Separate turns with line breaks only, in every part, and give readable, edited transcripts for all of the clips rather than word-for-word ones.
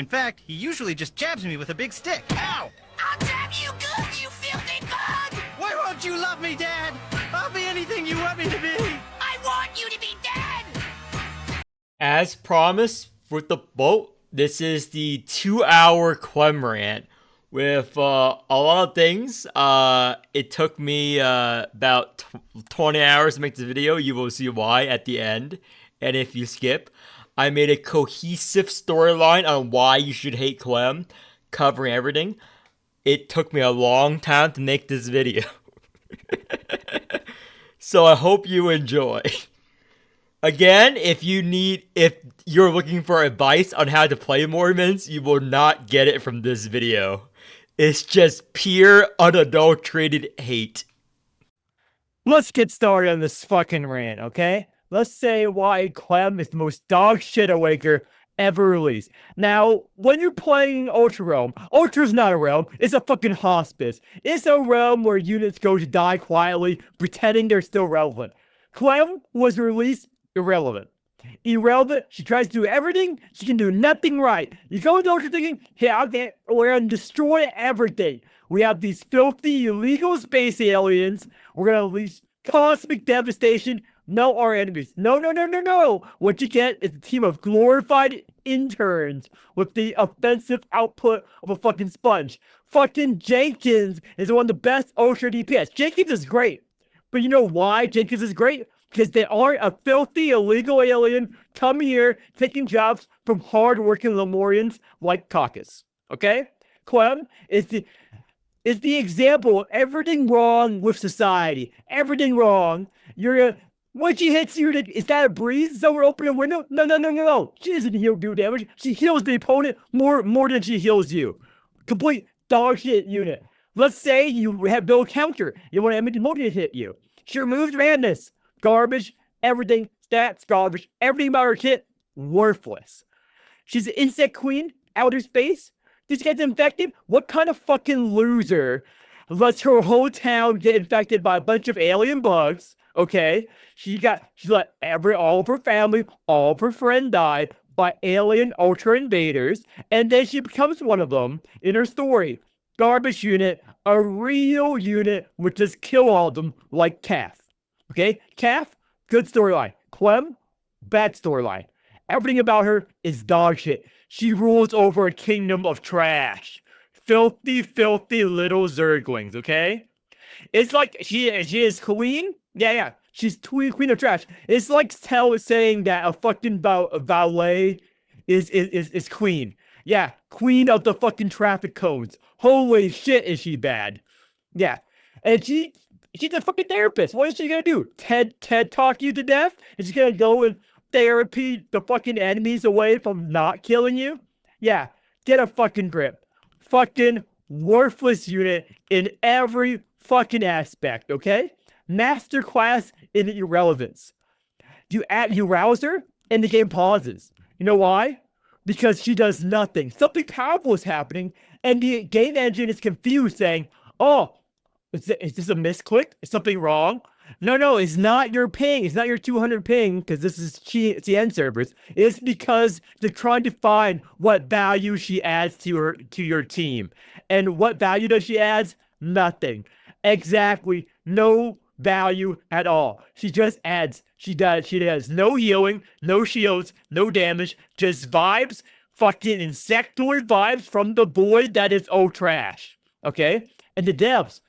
In fact, he usually just jabs me with a big stick. Ow!
I'll jab you good, you filthy bug!
Why won't you love me, Dad? I'll be anything you want me to be.
I want you to be dead!
As promised with the boat, this is the 2-hour Clem Rant with a lot of things. It took me about 20 hours to make this video. You will see why at the end. And if you skip, I made a cohesive storyline on why you should hate Clem, covering everything. It took me a long time to make this video. So I hope you enjoy. Again, if you're looking for advice on how to play Morimens, you will not get it from this video. It's just pure, unadulterated hate.
Let's get started on this fucking rant, okay? Let's say why Clem is the most dog shit awaker ever released. Now, when you're playing Ultra Realm, Ultra's not a realm, it's a fucking hospice. It's a realm where units go to die quietly, pretending they're still relevant. Clem was released irrelevant. Irrelevant, she tries to do everything, she can do nothing right. You go into Ultra thinking, hey, we're gonna destroy everything. We have these filthy, illegal space aliens, we're gonna unleash cosmic devastation. No, our enemies. No. What you get is a team of glorified interns with the offensive output of a fucking sponge. Fucking Jenkins is one of the best Ultra DPS. Jenkins is great. But you know why Jenkins is great? Because they aren't a filthy, illegal alien coming here taking jobs from hard-working Lemurians like Caucus. Okay? Clem is the example of everything wrong with society. Everything wrong. When she hits you, is that a breeze? Is someone opening a window? No. She doesn't do damage. She heals the opponent more than she heals you. Complete dog shit unit. Let's say you have no counter. You want Emoji to hit you. She removes madness. Garbage. Everything. Stats. Garbage. Everything about her kit. Worthless. She's an insect queen. Outer space. This gets infected? What kind of fucking loser lets her whole town get infected by a bunch of alien bugs? Okay, she let all of her family, all of her friends die by alien Ultra invaders, and then she becomes one of them in her story. Garbage unit, a real unit would just kill all of them like Calf. Okay, Calf, good storyline. Clem, bad storyline. Everything about her is dog shit. She rules over a kingdom of trash. Filthy, filthy little zerglings, okay? It's like she is queen. Yeah. She's queen of trash. It's like saying that a fucking valet is queen. Yeah, queen of the fucking traffic cones. Holy shit, is she bad? Yeah, and she's a fucking therapist. What is she gonna do? TED talk you to death? Is she gonna go and therapy the fucking enemies away from not killing you? Yeah, get a fucking grip. Fucking worthless unit in every fucking aspect, okay? Masterclass in irrelevance. You rouse her, and the game pauses. You know why? Because she does nothing. Something powerful is happening, and the game engine is confused, saying, oh, is this a misclick? Is something wrong? No, it's not your ping. It's not your 200 ping, because this is CN servers. It's because they're trying to find what value she adds to your team. And what value does she add? Nothing. Exactly. No value at all. She just adds. She does no healing, no shields, no damage, just vibes, fucking insectoid vibes from the void that is trash. Okay? And the devs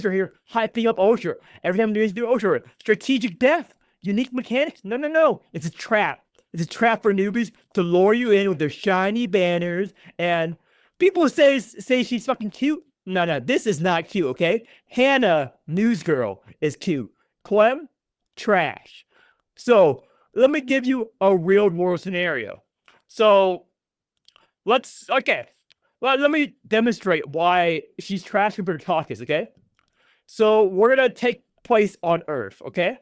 are here hyping up Ultra. Every time they do Ultra, strategic death, unique mechanics. No. It's a trap. It's a trap for newbies to lure you in with their shiny banners. And people say she's fucking cute. No, this is not cute, okay? Hannah, news girl, is cute. Clem, trash. So, let me give you a real world scenario. So, let me demonstrate why she's trash compared to Caucus, okay? So, we're gonna take place on Earth, okay?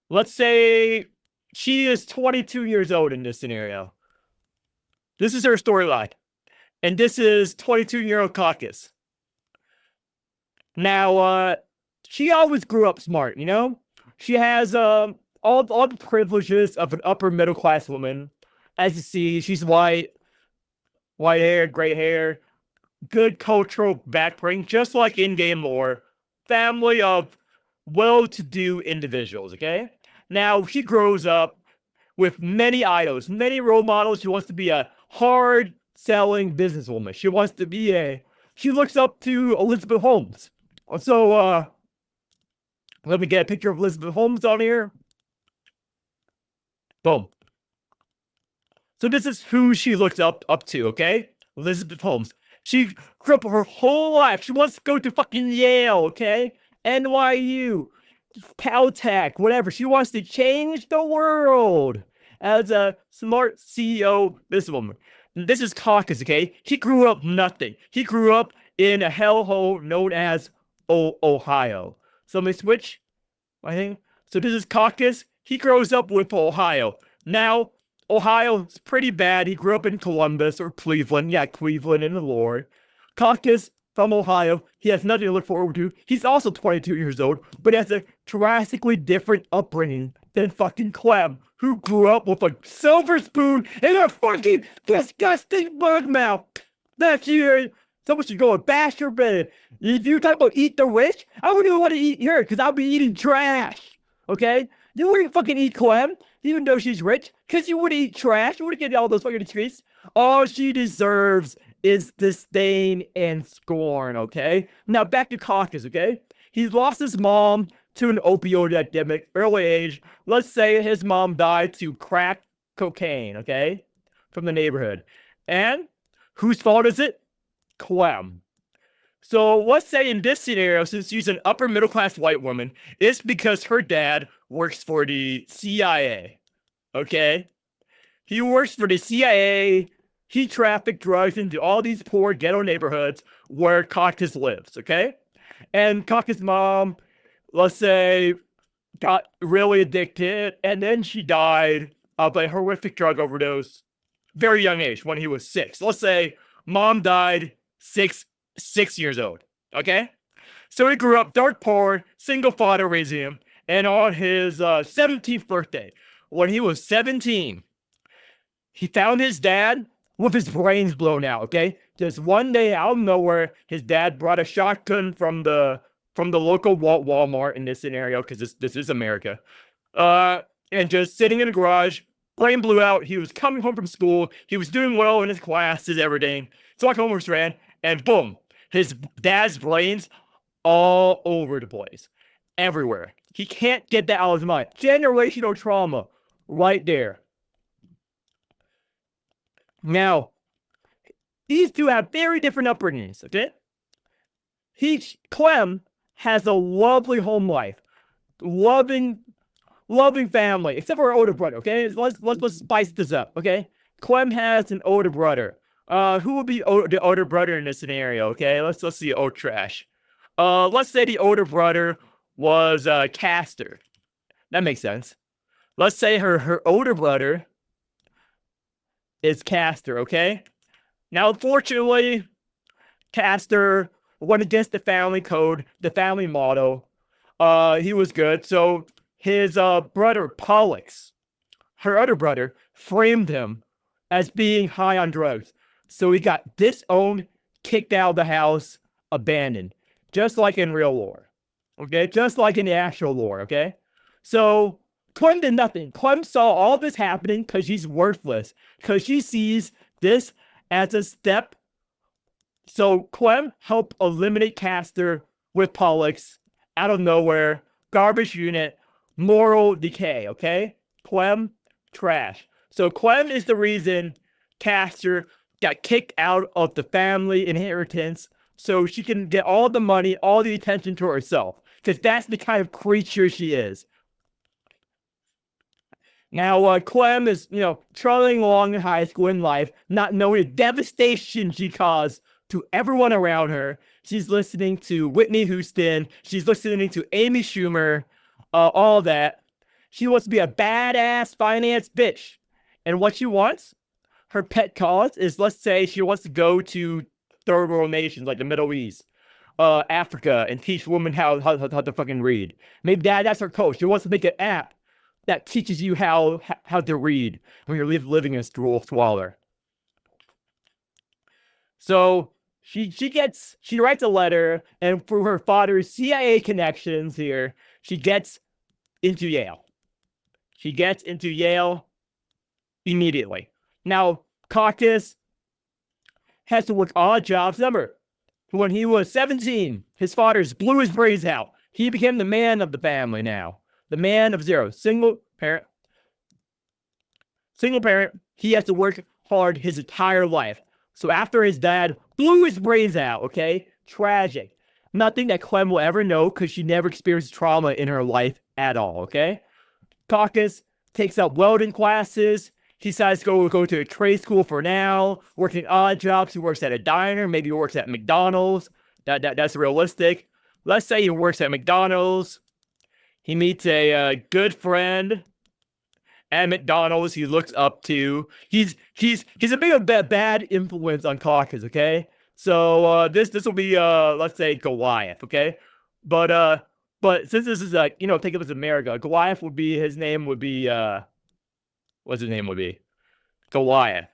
Let's say she is 22 years old in this scenario. This is her storyline. And this is 22-year-old Caucus. Now, she always grew up smart, you know? She has all the privileges of an upper middle class woman. As you see, she's white hair, gray hair, good cultural backbring, just like in-game lore. Family of well-to-do individuals, okay? Now, she grows up with many idols, many role models. She wants to be a hard-selling businesswoman. She looks up to Elizabeth Holmes. So, let me get a picture of Elizabeth Holmes on here. Boom. So this is who she looks up to, okay? Elizabeth Holmes. She grew up her whole life. She wants to go to fucking Yale, okay? NYU, Caltech, whatever. She wants to change the world as a smart CEO businesswoman. This is Caucus, okay? He grew up nothing. He grew up in a hellhole known as Ohio. So let me switch, I think. So this is Caucus. He grows up with Ohio. Now, Ohio's pretty bad. He grew up in Columbus or Cleveland. Yeah, Cleveland in the lore. Caucus from Ohio. He has nothing to look forward to. He's also 22 years old, but has a drastically different upbringing than fucking Clem, who grew up with a silver spoon and a fucking disgusting bug mouth. That's you. Someone should go and bash your bed. If you talk about eat the rich, I wouldn't want to eat her because I'll be eating trash. Okay? You wouldn't fucking eat Clem, even though she's rich, because you wouldn't eat trash. You wouldn't get all those fucking treats. All she deserves is disdain and scorn, okay? Now back to Caucus, okay? He's lost his mom to an opioid epidemic, early age. Let's say his mom died to crack cocaine, okay? From the neighborhood. And whose fault is it? Clem. So let's say in this scenario, since she's an upper middle class white woman, it's because her dad works for the CIA. Okay? He works for the CIA. He trafficked drugs into all these poor ghetto neighborhoods where Caucus lives, okay? And Caucus' mom, let's say, got really addicted, and then she died of a horrific drug overdose, very young age, when he was 6. Let's say mom died 6 years old, okay? So he grew up dirt poor, single father raising him, and on his 17th birthday, when he was 17, he found his dad with his brains blown out, okay? Just one day out of nowhere, his dad brought a shotgun from the local Walmart in this scenario, because this is America, and just sitting in the garage, brain blew out. He was coming home from school. He was doing well in his classes, everything. So I almost ran, and boom, his dad's brains all over the place, everywhere. He can't get that out of his mind. Generational trauma, right there. Now, these two have very different upbringings, okay? Clem has a lovely home life, loving family, except for her older brother, okay? Let's spice this up, okay? Clem has an older brother. Who would be the older brother in this scenario, okay? Let's see old trash. Let's say the older brother was Castor. That makes sense. Let's say her older brother is Castor, okay? Now, unfortunately, Castor went against the family code, the family motto. He was good, so his brother, Pollux, her other brother, framed him as being high on drugs. So he got disowned, kicked out of the house, abandoned. Just like in real lore. Okay? Just like in the actual lore, okay? So Clem did nothing. Clem saw all this happening because she's worthless. Because she sees this as a step. So Clem helped eliminate Castor with Pollux out of nowhere. Garbage unit. Moral decay, okay? Clem, trash. So Clem is the reason Castor got kicked out of the family inheritance so she can get all the money, all the attention to herself. Because that's the kind of creature she is. Now, Clem is, trudging along in high school in life, not knowing the devastation she caused to everyone around her. She's listening to Whitney Houston. She's listening to Amy Schumer, all that. She wants to be a badass finance bitch. And what she wants, her pet cause is, let's say she wants to go to third world nations like the Middle East, Africa, and teach women how to fucking read. Maybe that's her coach. She wants to make an app that teaches you how to read when you're living in a squalor. So she writes a letter, and through her father's CIA connections here, she gets into Yale. She gets into Yale immediately. Now, Caucus has to work odd jobs. Remember, when he was 17, his fathers blew his brains out. He became the man of the family now. The man of zero. Single parent. He has to work hard his entire life. So after his dad blew his brains out, okay? Tragic. Nothing that Clem will ever know because she never experienced trauma in her life at all, okay? Caucus takes up welding classes. He decides to go to a trade school for now, working odd jobs. He works at a diner, maybe he works at McDonald's. That's realistic. Let's say he works at McDonald's. He meets a good friend at McDonald's he looks up to. He's a bit of a bad influence on Caucus, okay? So this will be let's say Goliath, okay? But since this is take it as America, Goliath would be his name would be what's his name would be? Goliath.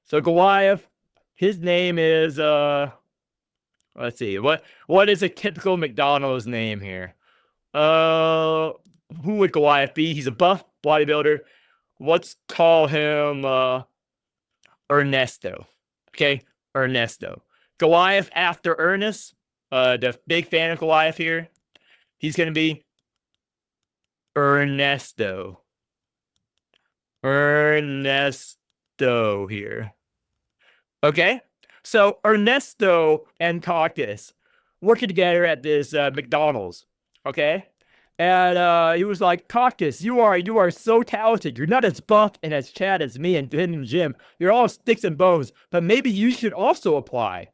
So Goliath, his name is let's see, what is a typical McDonald's name here? Who would Goliath be? He's a buff bodybuilder. Let's call him Ernesto. Okay, Ernesto. Goliath after Ernest. The big fan of Goliath here. He's gonna be Ernesto. Ernesto here. Okay? So Ernesto and Caucus working together at this McDonald's. Okay? And he was like, Caucus, you are so talented. You're not as buff and as Chad as me and in the gym. You're all sticks and bones. But maybe you should also apply.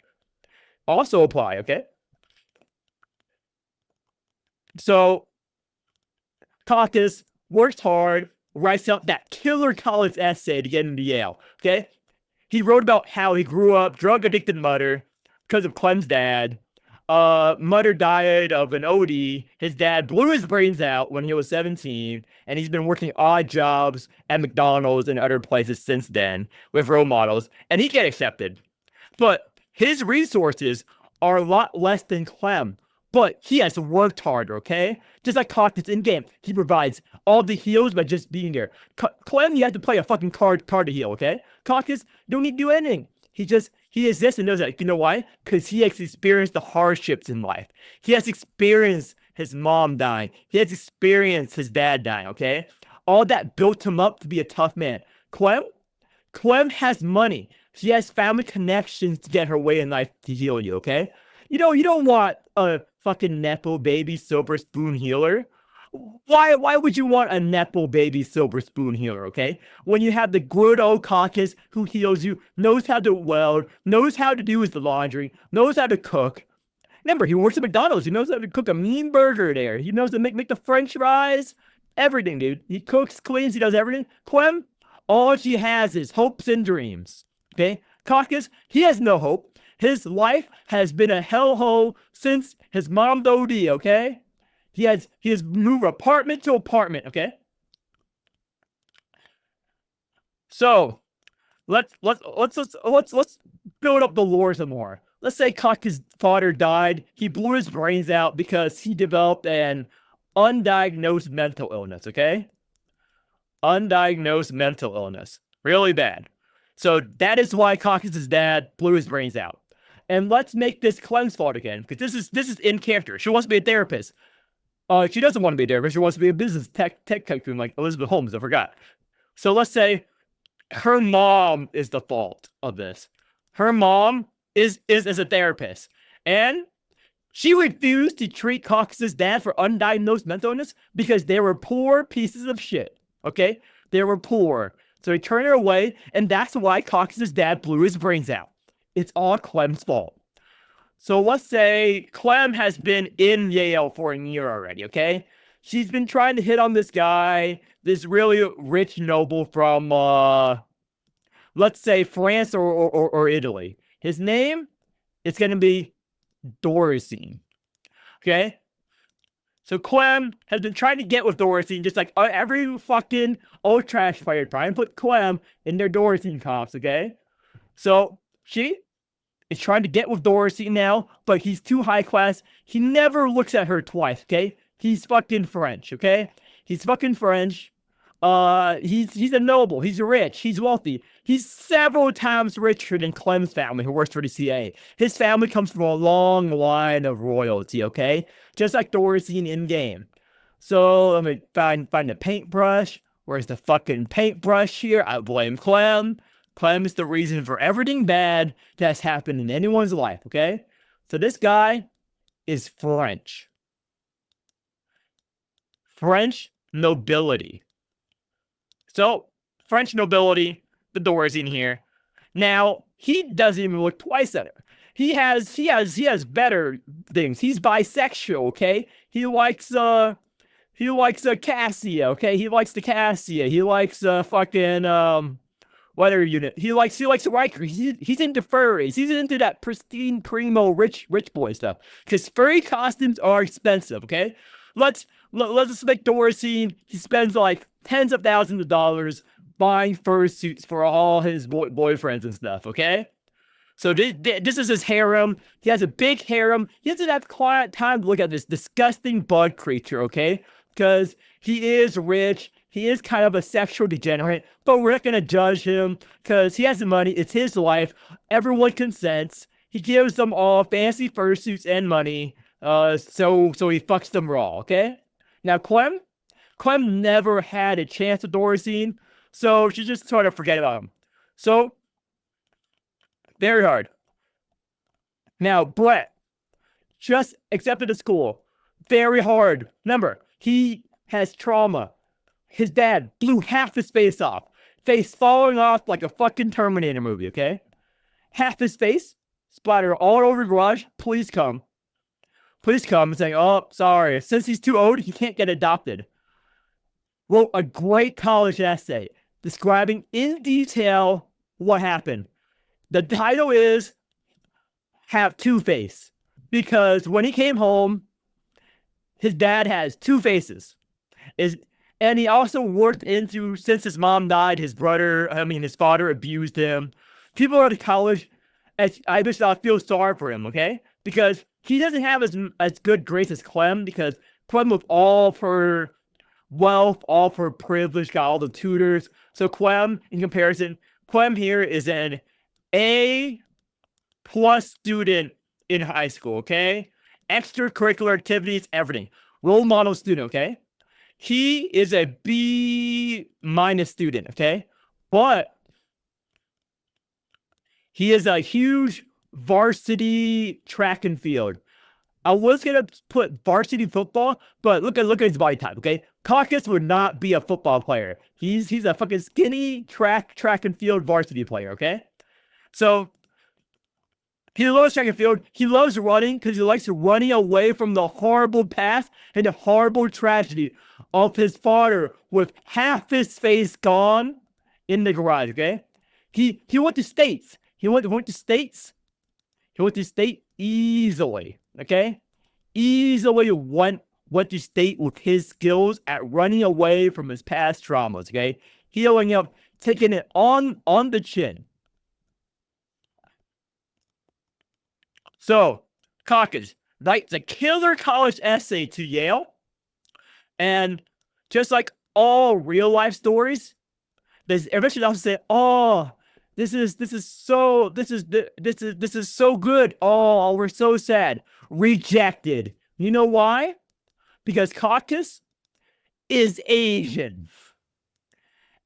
Okay? So Caucus works hard, writes out that killer college essay to get into Yale. Okay? He wrote about how he grew up drug-addicted Mutter because of Clem's dad. Mutter died of an OD. His dad blew his brains out when he was 17, and he's been working odd jobs at McDonald's and other places since then with role models, and he get accepted. But his resources are a lot less than Clem. But he has worked harder, okay? Just like Caucus in game, he provides all the heals by just being there. Clem, you have to play a fucking card to heal, okay? Caucus don't need to do anything. He exists and knows that. You know why? Because he has experienced the hardships in life. He has experienced his mom dying. He has experienced his dad dying, okay? All that built him up to be a tough man. Clem has money. She has family connections to get her way in life to heal you, okay? You don't want a fucking Nepo baby silver spoon healer. Why would you want a Nepo baby silver spoon healer, okay? When you have the good old Caucus who heals you, knows how to weld, knows how to do his laundry, knows how to cook. Remember, he works at McDonald's. He knows how to cook a mean burger there. He knows how to make the french fries. Everything, dude. He cooks, cleans, he does everything. Clem, all she has is hopes and dreams, okay? Caucus, he has no hope. His life has been a hellhole since his mom's OD, okay? He has moved apartment to apartment, okay? So let's build up the lore some more. Let's say Caucus' father died. He blew his brains out because he developed an undiagnosed mental illness, okay? Undiagnosed mental illness. Really bad. So that is why Caucus' dad blew his brains out. And let's make this Clem's fault again, because this is in character. She wants to be a therapist. She doesn't want to be a therapist. She wants to be a business tech tycoon like Elizabeth Holmes. I forgot. So let's say her mom is the fault of this. Her mom is a therapist, and she refused to treat Caucus' dad for undiagnosed mental illness because they were poor pieces of shit. Okay, they were poor, so he turned her away, and that's why Caucus' dad blew his brains out. It's all Clem's fault. So let's say Clem has been in Yale for a year already, okay? She's been trying to hit on this guy, this really rich noble from, let's say France or Italy. His name is going to be Dorothy, okay? So Clem has been trying to get with Dorothy, just like every fucking old trash player trying to put Clem in their Dorothy comps, okay? So she is trying to get with Dorothy now, but he's too high class. He never looks at her twice, okay? He's fucking French, okay? He's fucking French. He's a noble. He's rich. He's wealthy. He's several times richer than Clem's family, who works for the CIA. His family comes from a long line of royalty, okay? Just like Dorothy in game. So let me find the paintbrush. Where's the fucking paintbrush here? I blame Clem. Clem is the reason for everything bad that's happened in anyone's life, okay? So this guy is French. French nobility. So, French nobility, the door's in here. Now, he doesn't even look twice at her. He has better things. He's bisexual, okay? He likes Cassia, okay? He likes the Cassia. He likes fucking weather unit. He likes Riker. He's into furries. He's into that pristine primo rich boy stuff. Because furry costumes are expensive, okay? Let's make Dorothy. He spends like tens of thousands of dollars buying fursuits for all his boyfriends and stuff, okay? So this is his harem. He has a big harem. He doesn't have time to look at this disgusting bug creature, okay? Because he is rich. He is kind of a sexual degenerate, but we're not going to judge him because he has the money. It's his life. Everyone consents. He gives them all fancy fursuits and money. So he fucks them raw, okay? Now, Clem never had a chance with Dorothy, so she just sort of forget about him. So, very hard. Now, Brett just accepted to school. Very hard. Remember, he has trauma. His dad blew half his face off. Face falling off like a fucking Terminator movie, okay? Half his face, splattered all over the garage. Please come. Please come, saying, oh, sorry. Since he's too old, he can't get adopted. Wrote a great college essay describing in detail what happened. The title is Have Two-Face. Because when he came home, his dad has two faces. And he also worked into, since his mom died, his father abused him. People at college, I just feel sorry for him, okay? Because he doesn't have as good grades as Clem, because Clem with all of her wealth, all of her privilege, got all the tutors. So Clem, in comparison, Clem here is an A+ student in high school, okay? Extracurricular activities, everything. Role model student, okay? He is a B- student, okay? But he is a huge varsity track and field. I was gonna put varsity football, but look at his body type, okay? Caucus would not be a football player. He's a fucking skinny track and field varsity player, okay? So he loves track and field. He loves running because he likes running away from the horrible past and the horrible tragedy of his father with half his face gone in the garage, okay? He went to States. He went to States. He went to State easily, okay? Easily went to State with his skills at running away from his past traumas, okay? Healing up, taking it on the chin. So, Caucus writes a killer college essay to Yale, and just like all real life stories, there's eventually also say, "Oh, this is so good. Oh, we're so sad." Rejected. You know why? Because Caucus is Asian.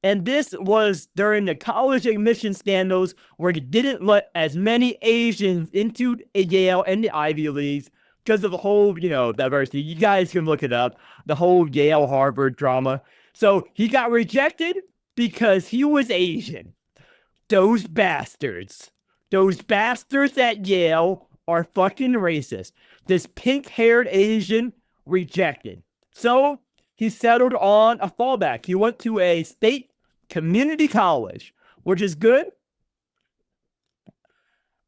And this was during the college admission scandals where they didn't let as many Asians into Yale and the Ivy Leagues because of the whole, diversity. You guys can look it up. The whole Yale-Harvard drama. So he got rejected because he was Asian. Those bastards at Yale are fucking racist. This pink-haired Asian rejected. So he settled on a fallback. He went to a state community college, which is good.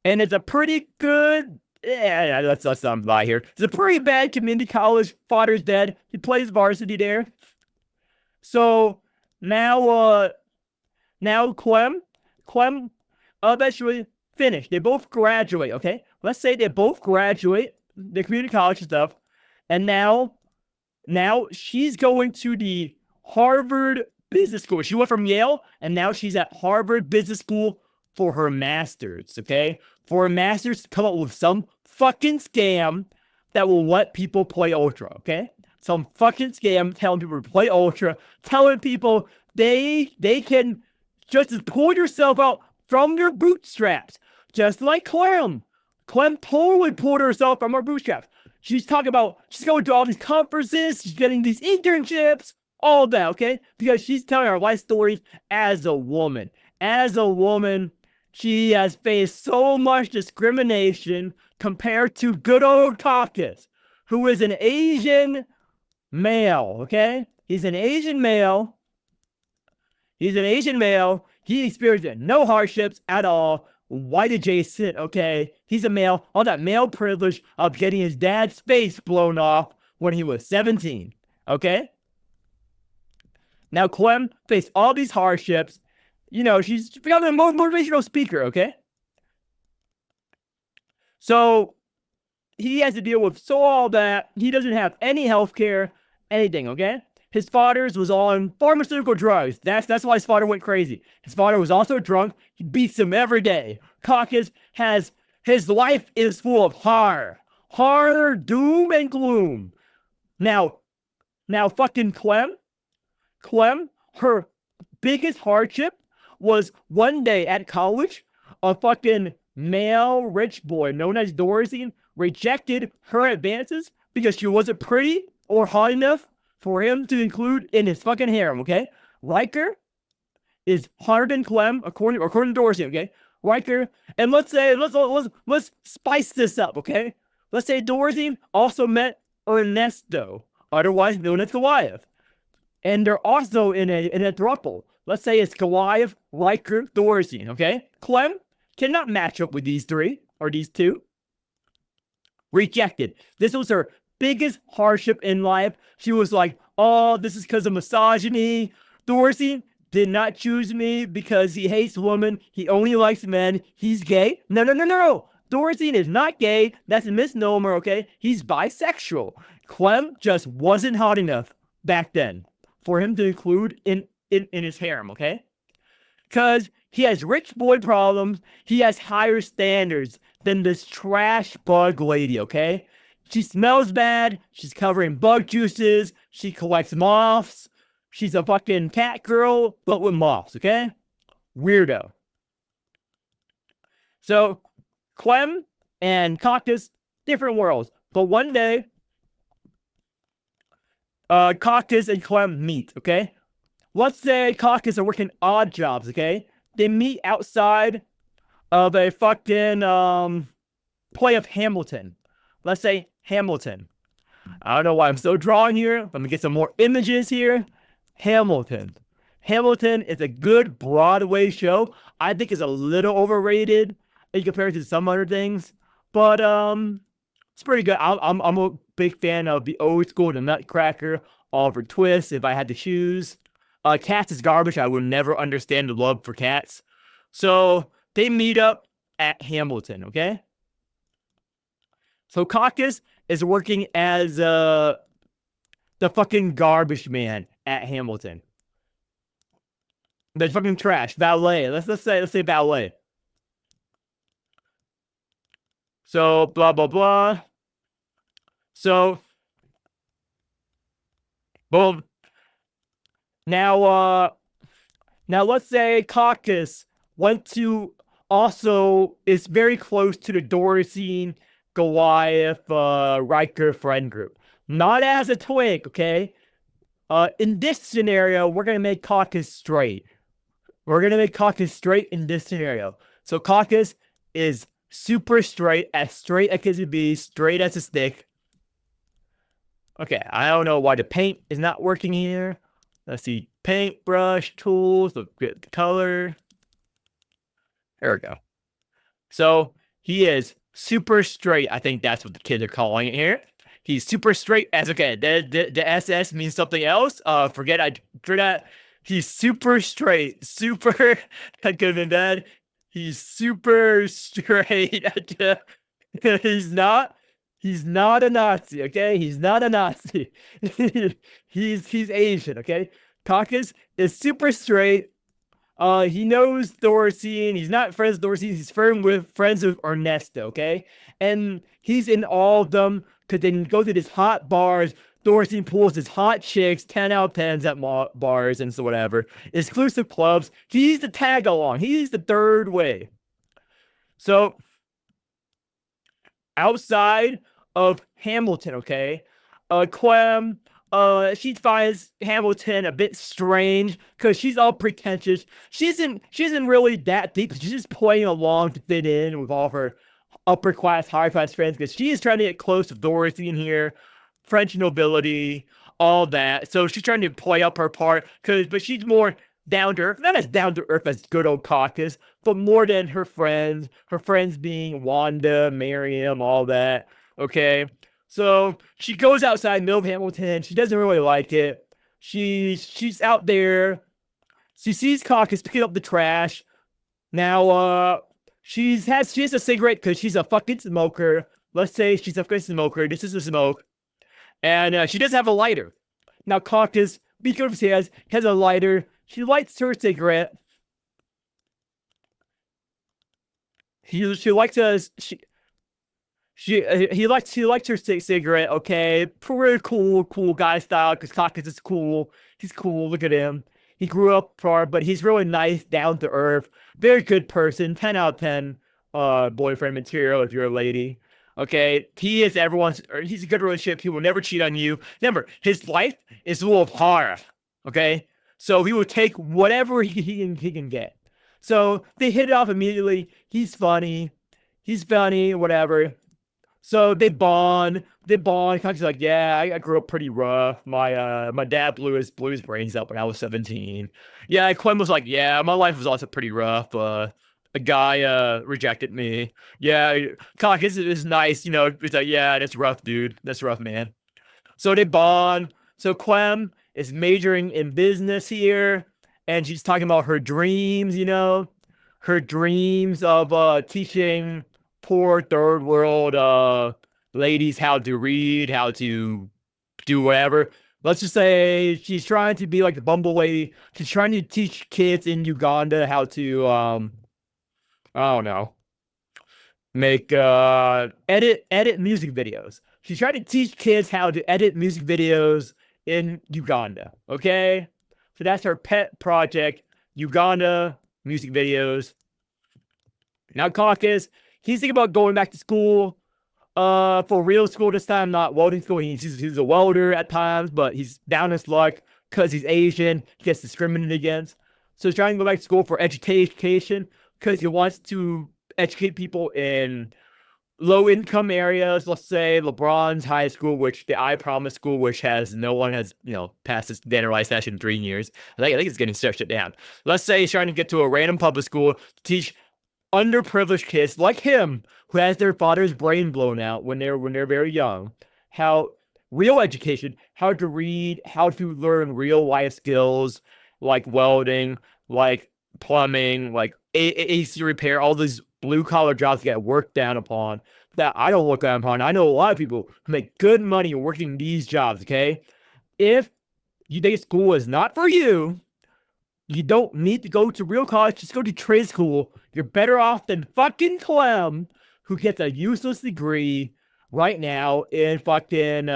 And it's a pretty good Yeah, let's not lie here. It's a pretty bad community college. Father's dead. He plays varsity there. So now, Clem eventually finished. They both graduate. Okay, let's say they both graduate the community college stuff, and now she's going to the Harvard Business School. She went from Yale, and now she's at Harvard Business School for her master's, okay? For her master's to come up with some fucking scam that will let people play Ultra, okay? Some fucking scam telling people to play Ultra, telling people they can just pull yourself out from your bootstraps, just like Clem. Clem totally pulled herself from her bootstraps. She's talking about, she's going to all these conferences, she's getting these internships, all that, okay? Because she's telling her life stories as a woman. As a woman, she has faced so much discrimination compared to good old Caucus, who is an Asian male, okay? He's an Asian male. He's an Asian male. He experienced no hardships at all. White adjacent, okay? He's a male. All that male privilege of getting his dad's face blown off when he was 17, okay? Now, Clem faced all these hardships. You know, she's becoming a motivational speaker, okay? So, he has to deal with all that. He doesn't have any health care, anything, okay? His father's was on pharmaceutical drugs. That's why his father went crazy. His father was also drunk. He beats him every day. Caucus has, his life is full of horror, doom, and gloom. Now fucking Clem, her biggest hardship was one day at college, a fucking male rich boy known as Dorothy rejected her advances because she wasn't pretty or hot enough for him to include in his fucking harem, okay? Riker is hotter than Clem, according to Dorsey, okay? Riker, and let's spice this up, okay? Let's say Dorsey also met Ernesto, otherwise known as Goliath. And they're also in a throuple. Let's say it's Goliath, Riker, Dorsey, okay? Clem cannot match up with these three, or these two. Rejected. This was her biggest hardship in life. She was like, oh, this is because of misogyny. Dorsey did not choose me because he hates women. He only likes men. He's gay. No. Dorsey is not gay. That's a misnomer, okay? He's bisexual. Clem just wasn't hot enough back then for him to include in his harem, okay? Because he has rich boy problems. He has higher standards than this trash bug lady, okay? She smells bad. She's covering bug juices. She collects moths. She's a fucking cat girl, but with moths, okay? Weirdo. So, Clem and Caucus, different worlds. But one day, Caucus and Clem meet, okay? Let's say Caucus are working odd jobs, okay? They meet outside of a fucking, play of Hamilton. Let's say Hamilton. I don't know why I'm still drawing here. Let me get some more images here. Hamilton. Hamilton is a good Broadway show. I think it's a little overrated in comparison to some other things, but it's pretty good. I'm a big fan of the old school, the Nutcracker, Oliver Twist. If I had to choose, Cats is garbage. I will never understand the love for Cats. So they meet up at Hamilton. Okay. So Caucus is working as the fucking garbage man at Hamilton. The fucking trash valet. Let's say valet. So blah blah blah. So boom. Now let's say Caucus went to also is very close to the Dorsey, Goliath, Riker friend group. Not as a twig, okay? In this scenario, we're gonna make Caucus straight. We're gonna make Caucus straight in this scenario. So Caucus is super straight as it can be, straight as a stick. Okay, I don't know why the paint is not working here. Let's see, paintbrush, tools, the color. There we go. So he is super straight. I think that's what the kids are calling it here. He's super straight. As okay, the SS means something else. Forget I drew that. He's super straight. Super. That could have been bad. He's super straight. He's not. He's not a Nazi. Okay, he's not a Nazi. he's Asian. Okay, Caucus is super straight. He knows Dorsey, and he's not friends with Dorsey. He's friends with Ernesto, okay? And he's in all of them because they go to these hot bars. Dorsey pulls his hot chicks, 10 out of 10s at bars and so whatever. Exclusive clubs. He's the tag along. He's the third way. So, outside of Hamilton, okay? Clem, she finds Hamilton a bit strange because she's all pretentious. She isn't really that deep. She's just playing along to fit in with all of her upper class, high class friends because she is trying to get close to Dorothy in here, French nobility, all that. So she's trying to play up her part but she's more down to earth, not as down to earth as good old Caucus, but more than her friends. Her friends being Wanda, Miriam, all that. Okay. So she goes outside middle of Hamilton. She doesn't really like it. She's out there. She sees Caucus picking up the trash. Now, she has a cigarette because she's a fucking smoker. Let's say she's a fucking smoker. This is a smoke. And she does have a lighter. Now, Caucus, because he has a lighter. She lights her cigarette. He likes her cigarette, okay? Pretty cool guy style, because Caucus is cool. He's cool, look at him. He grew up poor, but he's really nice, down to earth, very good person, 10 out of 10 boyfriend material if you're a lady. Okay, he's a good relationship, he will never cheat on you. Remember, his life is full of horror, okay? So he will take whatever he can get. So they hit it off immediately. He's funny, whatever. So they bond. Caucus is like, yeah, I grew up pretty rough. My dad blew his brains out when I was 17. Yeah, Clem was like, yeah, my life was also pretty rough. A guy rejected me. Yeah, Caucus is nice, you know. He's like, yeah, that's rough, dude. That's rough, man. So they bond. So Clem is majoring in business here, and she's talking about her dreams, you know, her dreams of teaching poor third world ladies how to read, how to do whatever. Let's just say she's trying to be like the Bumble lady. She's trying to teach kids in Uganda how to I don't know, make edit music videos. She's trying to teach kids how to edit music videos in Uganda. Okay? So that's her pet project, Uganda music videos. Now Caucus, he's thinking about going back to school, for real school this time, not welding school. He's a welder at times, but he's down his luck because he's Asian. He gets discriminated against. So he's trying to go back to school for education because he wants to educate people in low-income areas. Let's say LeBron's high school, which the I Promise school, which no one has, passed this standardized test in 3 years. I think it's getting shut down. Let's say he's trying to get to a random public school to teach underprivileged kids like him who has their father's brain blown out when they're very young, how real education, how to read, how to learn real life skills like welding, like plumbing, like AC repair, all these blue collar jobs get worked down upon that I don't look down upon. I know a lot of people who make good money working these jobs. Okay, if you think school is not for you, you don't need to go to real college. Just go to trade school. You're better off than fucking Clem, who gets a useless degree right now in fucking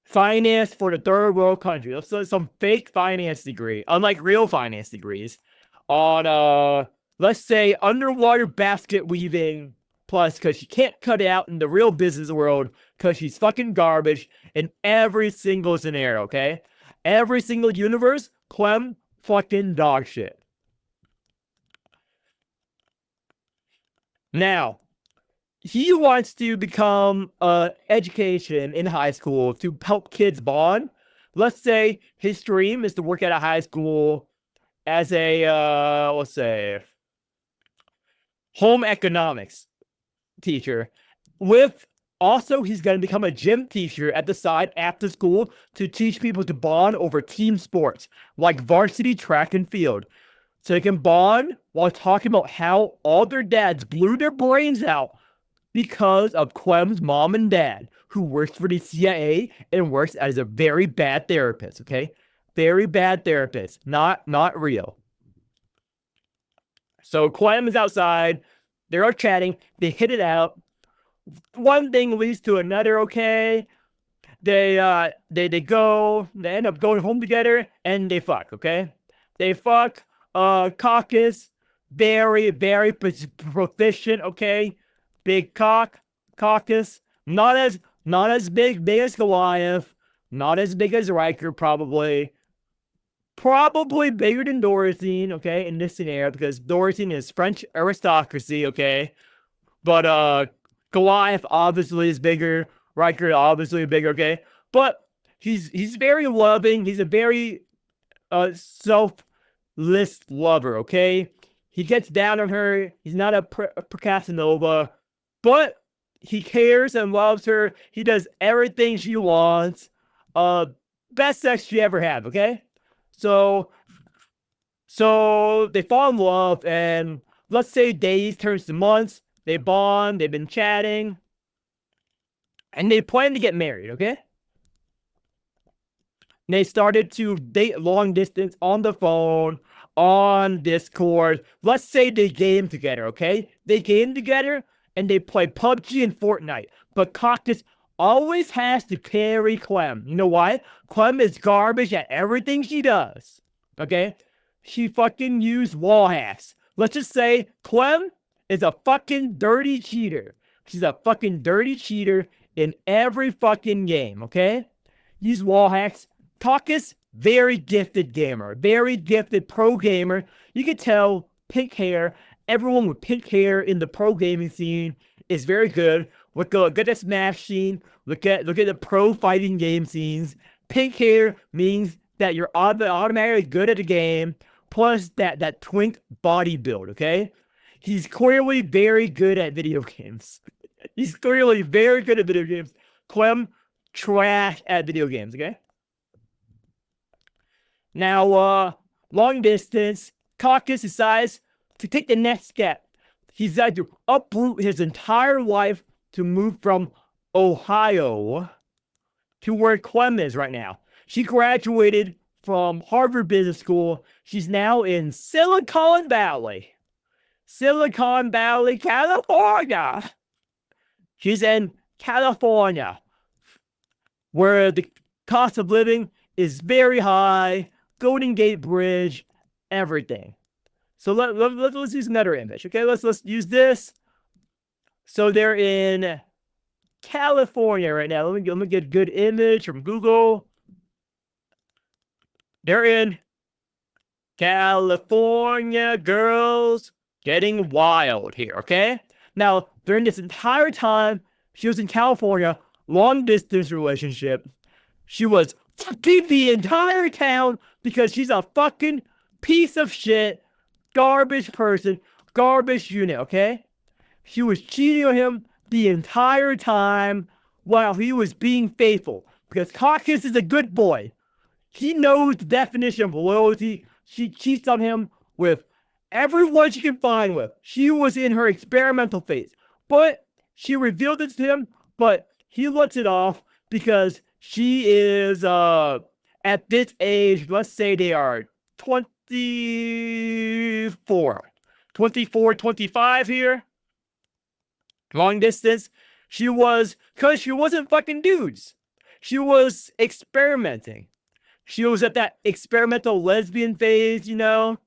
finance for the third world country. So some fake finance degree, unlike real finance degrees, on let's say underwater basket weaving. Plus, because she can't cut it out in the real business world, because she's fucking garbage in every single scenario. Okay, every single universe, Clem fucking dog shit. Now, he wants to become education in high school to help kids bond. Let's say his dream is to work at a high school as a let's say home economics. teacher. With also, he's going to become a gym teacher at the side after school to teach people to bond over team sports like varsity track and field. So they can bond while talking about how all their dads blew their brains out because of Clem's mom and dad, who works for the CIA and works as a very bad therapist, okay? Very bad therapist, not real. So Clem is outside, they're all chatting, they hit it out. One thing leads to another, okay? They end up going home together, and they fuck, okay? They fuck. Caucus, very proficient, okay? Big Caucus, not as big as Goliath, not as big as Riker, probably bigger than Dorothy, okay, in this scenario, because Dorothy is French aristocracy, okay? But Goliath obviously is bigger, Riker obviously bigger, okay? But he's very loving, he's a very selfless lover, okay? He gets down on her, he's not a procrastinova, but he cares and loves her, he does everything she wants. Best sex she ever had, okay? So they fall in love, and let's say days turns to months, they bond, they've been chatting, and they plan to get married, okay? And they started to date long distance on the phone, on Discord. Let's say they game together, okay? They game together, and they play PUBG and Fortnite. But Cactus always has to carry Clem. You know why? Clem is garbage at everything she does. Okay? She fucking used wall hacks. Let's just say Clem is a fucking dirty cheater. She's a fucking dirty cheater in every fucking game, okay? Use wall hacks. Caucus, very gifted gamer. Very gifted pro gamer. You can tell, pink hair. Everyone with pink hair in the pro gaming scene is very good. Look at the Smash scene. Look at the pro fighting game scenes. Pink hair means that you're automatically good at the game. Plus that twink body build, okay? He's clearly very good at video games. He's clearly very good at video games. Clem, trash at video games, okay? Now, long distance, Caucus decides to take the next step. He decided to uproot his entire life to move from Ohio to where Clem is right now. She graduated from Harvard Business School. She's now in Silicon Valley. Silicon Valley, California. She's in California, where the cost of living is very high, Golden Gate Bridge, everything. So let's use another image, okay? Let's use this. So they're in California right now. Let me get a good image from Google. They're in California, girls. Getting wild here, okay? Now, during this entire time, she was in California, long distance relationship. She was fucking the entire town because she's a fucking piece of shit, garbage person, garbage unit, okay? She was cheating on him the entire time while he was being faithful because Caucus is a good boy. He knows the definition of loyalty. She cheats on him with everyone she can find with. She was in her experimental phase, but she revealed it to him, but he lets it off because she is, at this age, let's say they are 24, 25 here. Long distance. Because she wasn't fucking dudes. She was experimenting. She was at that experimental lesbian phase, you know?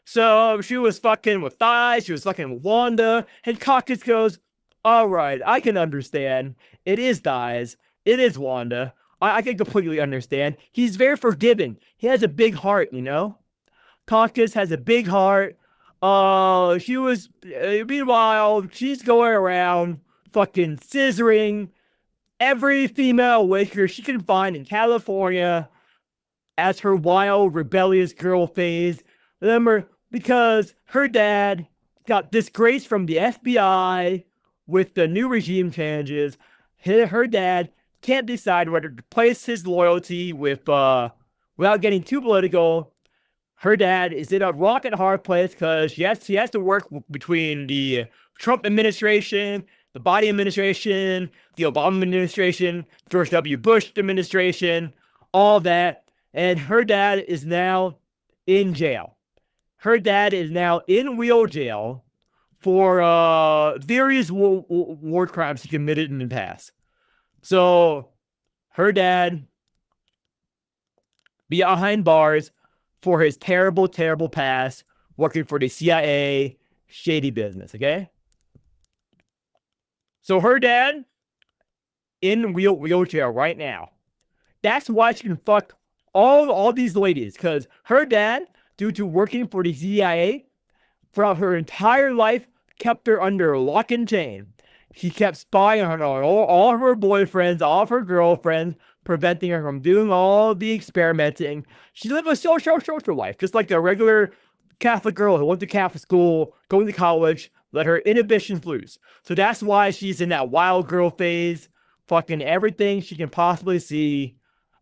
So she was fucking with thighs, she was fucking with Wanda, and Caucus goes, alright, I can understand. It is thighs. It is Wanda. I can completely understand. He's very forgiving. He has a big heart, you know? Caucus has a big heart. Meanwhile, she's going around fucking scissoring every female waker she can find in California as her wild, rebellious girl phase. Remember, because her dad got disgraced from the FBI with the new regime changes, her dad can't decide whether to place his loyalty with, without getting too political. Her dad is in a rock and hard place because he has to work between the Trump administration, the Biden administration, the Obama administration, George W. Bush administration, all that. And her dad is now in jail. Her dad is now in real jail for various war crimes he committed in the past. So her dad behind bars for his terrible, terrible past working for the CIA shady business, okay? So her dad in real jail right now. That's why she can fuck all these ladies, because her dad, due to working for the CIA throughout her entire life, kept her under lock and chain. He kept spying on all of her boyfriends, all of her girlfriends, preventing her from doing all the experimenting. She lived a social life, just like a regular Catholic girl who went to Catholic school, going to college, let her inhibitions loose. So that's why she's in that wild girl phase, fucking everything she can possibly see.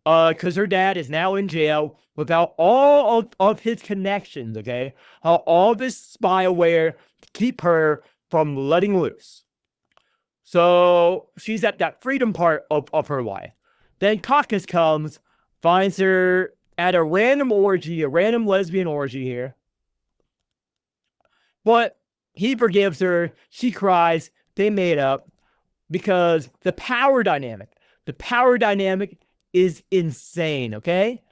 Because her dad is now in jail without all of his connections, okay? All this spyware to keep her from letting loose. So she's at that freedom part of her life. Then Caucus comes, finds her at a random orgy, a random lesbian orgy here. But he forgives her. She cries. They made up because the power dynamic is insane, okay?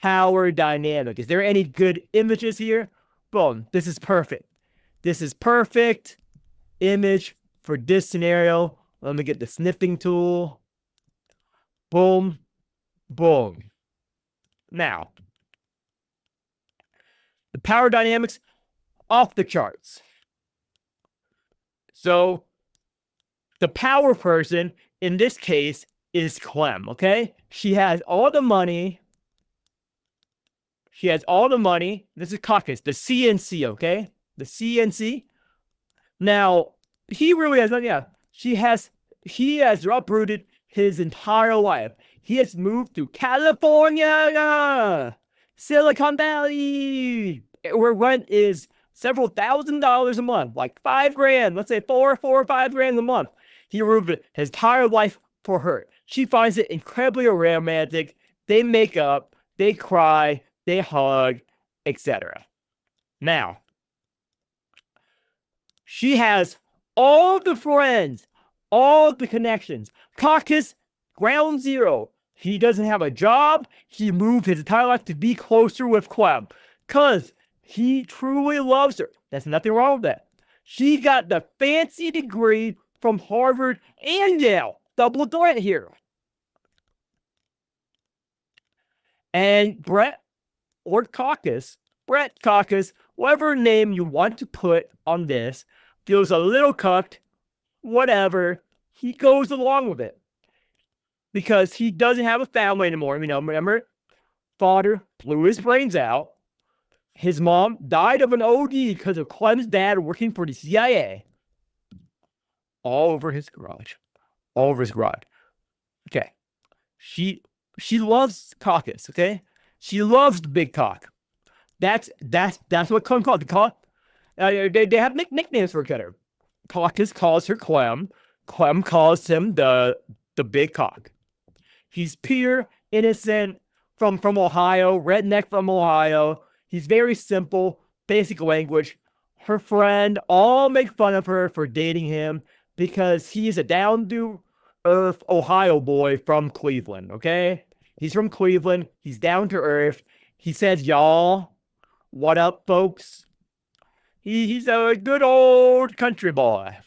Power dynamic. Is there any good images here? Boom. This is perfect. This is perfect image for this scenario. Let me get the sniffing tool. Boom. Boom. Now, the power dynamics off the charts. So, the power person in this case is Clem, okay? She has all the money. This is Caucus, the CNC, okay? The CNC. Now, he really has nothing. Yeah, he has uprooted his entire life. He has moved to California, Silicon Valley, where rent is several $1,000s a month, like $5,000. Let's say four or $5,000 a month. He moved his entire life for her. She finds it incredibly romantic. They make up, they cry, they hug, etc. Now, she has all the friends, all the connections. Caucus, ground zero. He doesn't have a job. He moved his entire life to be closer with Clem because he truly loves her. There's nothing wrong with that. She got the fancy degree from Harvard and Yale. Double threat here. And Brett Caucus, whatever name you want to put on this, feels a little cucked, whatever. He goes along with it. Because he doesn't have a family anymore. You know, remember? Father blew his brains out. His mom died of an OD because of Clem's dad working for the CIA. All over his garage. Okay. She loves Caucus, okay? She loves the big cock. That's what Clem called. They have nicknames for each other. Caucus calls her Clem. Clem calls him the big cock. He's pure, innocent, from Ohio, redneck from Ohio. He's very simple, basic language. Her friend all make fun of her for dating him because he's a down-to-earth Ohio boy from Cleveland, okay? He's from Cleveland. He's down-to-earth. He says, y'all, what up, folks? He's a good old country boy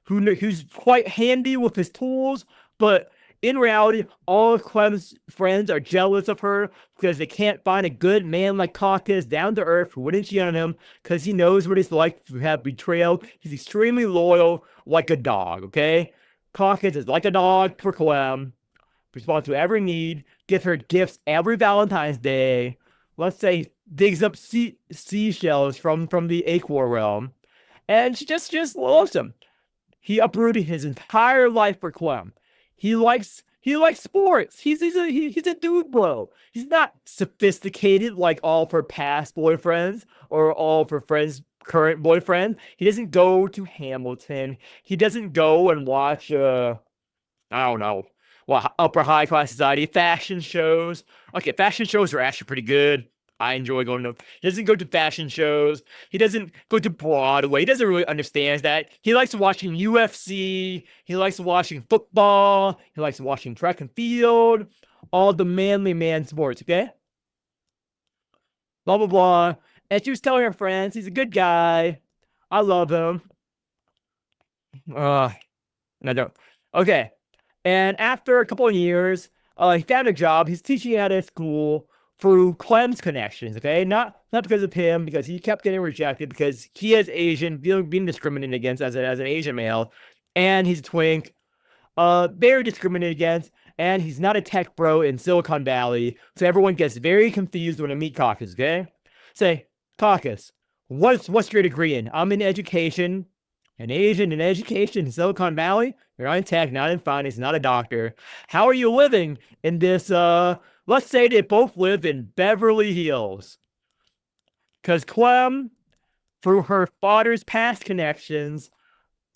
who's quite handy with his tools, but in reality, all of Clem's friends are jealous of her because they can't find a good man like Caucus, down to earth, who wouldn't cheat on him because he knows what it's like to have betrayal. He's extremely loyal, like a dog, okay? Caucus is like a dog for Clem, responds to every need, gives her gifts every Valentine's Day. Let's say digs up seashells from the Aqua realm, and she just loves him. He uprooted his entire life for Clem. He likes sports. He's a dude bro. He's not sophisticated like all of her past boyfriends or all of her friends' current boyfriend. He doesn't go to Hamilton. He doesn't go and watch I don't know, upper high class society fashion shows. Okay, fashion shows are actually pretty good. I enjoy going to. He doesn't go to fashion shows. He doesn't go to Broadway. He doesn't really understand that. He likes watching UFC. He likes watching football. He likes watching track and field. All the manly man sports, okay? Blah, blah, blah. And she was telling her friends, he's a good guy. I love him. I don't. Okay. And after a couple of years, he found a job. He's teaching at a school through Clem's connections, okay? Not because of him, because he kept getting rejected because he is Asian, being discriminated against as an Asian male, and he's a twink, very discriminated against, and he's not a tech bro in Silicon Valley, so everyone gets very confused when they meet Caucus, okay? Say, Caucus, what's your degree in? I'm in education, an Asian in education in Silicon Valley. You're not in tech, not in finance, not a doctor. How are you living in this, let's say they both live in Beverly Hills. Because Clem, through her father's past connections,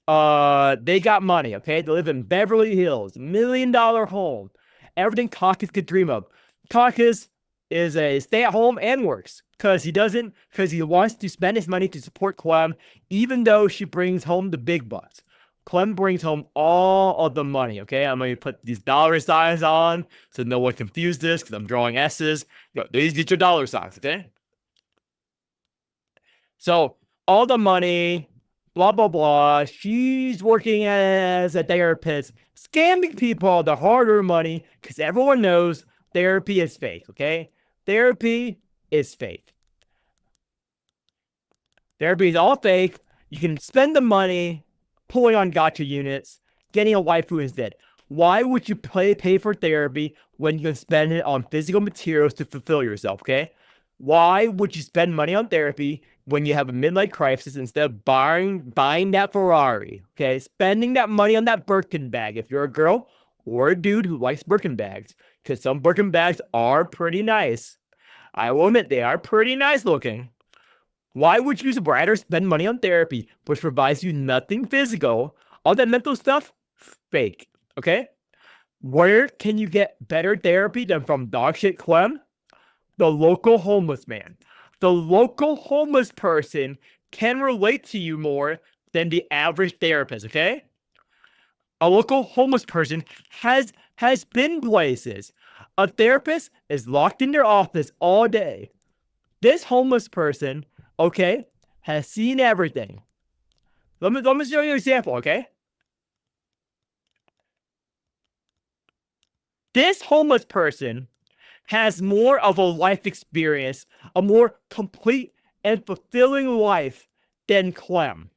they got money, okay? They live in Beverly Hills, $1 million home. Everything Caucus could dream of. Caucus is a stay-at-home and works. Because he wants to spend his money to support Clem, even though she brings home the big bucks. Clem brings home all of the money, okay? I'm going to put these dollar signs on so no one confuse this because I'm drawing S's. These are dollar signs, okay? So, all the money, blah, blah, blah. She's working as a therapist, scamming people the hard-earned money because everyone knows therapy is fake, okay? Therapy is fake. Therapy is all fake. You can spend the money pulling on gotcha units, getting a wife who is dead. Why would you pay for therapy when you can spend it on physical materials to fulfill yourself, okay? Why would you spend money on therapy when you have a midlife crisis instead of buying that Ferrari, okay? Spending that money on that Birkin bag if you're a girl or a dude who likes Birkin bags, because some Birkin bags are pretty nice. I will admit they are pretty nice looking. Why would you rather spend money on therapy, which provides you nothing physical? All that mental stuff, fake, okay? Where can you get better therapy than from dogshit Clem? The local homeless man. The local homeless person can relate to you more than the average therapist, okay? A local homeless person has been places. A therapist is locked in their office all day. This homeless person, okay, has seen everything. Let me show you an example, okay? This homeless person has more of a life experience, a more complete and fulfilling life than Clem.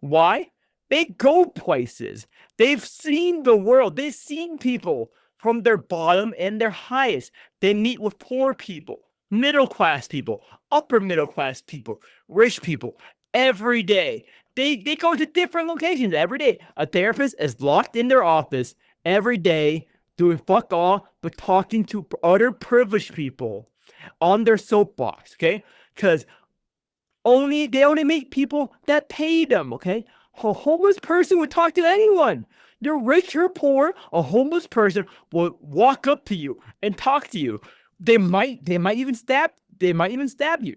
Why? They go places. They've seen the world. They've seen people from their bottom and their highest. They meet with poor people, middle class people, upper middle class people, rich people every day. They go to different locations every day. A therapist is locked in their office every day doing fuck all but talking to other privileged people on their soapbox, okay? Because they only meet people that pay them, okay? A homeless person would talk to anyone. They're rich or poor, a homeless person will walk up to you and talk to you. They might even stab you.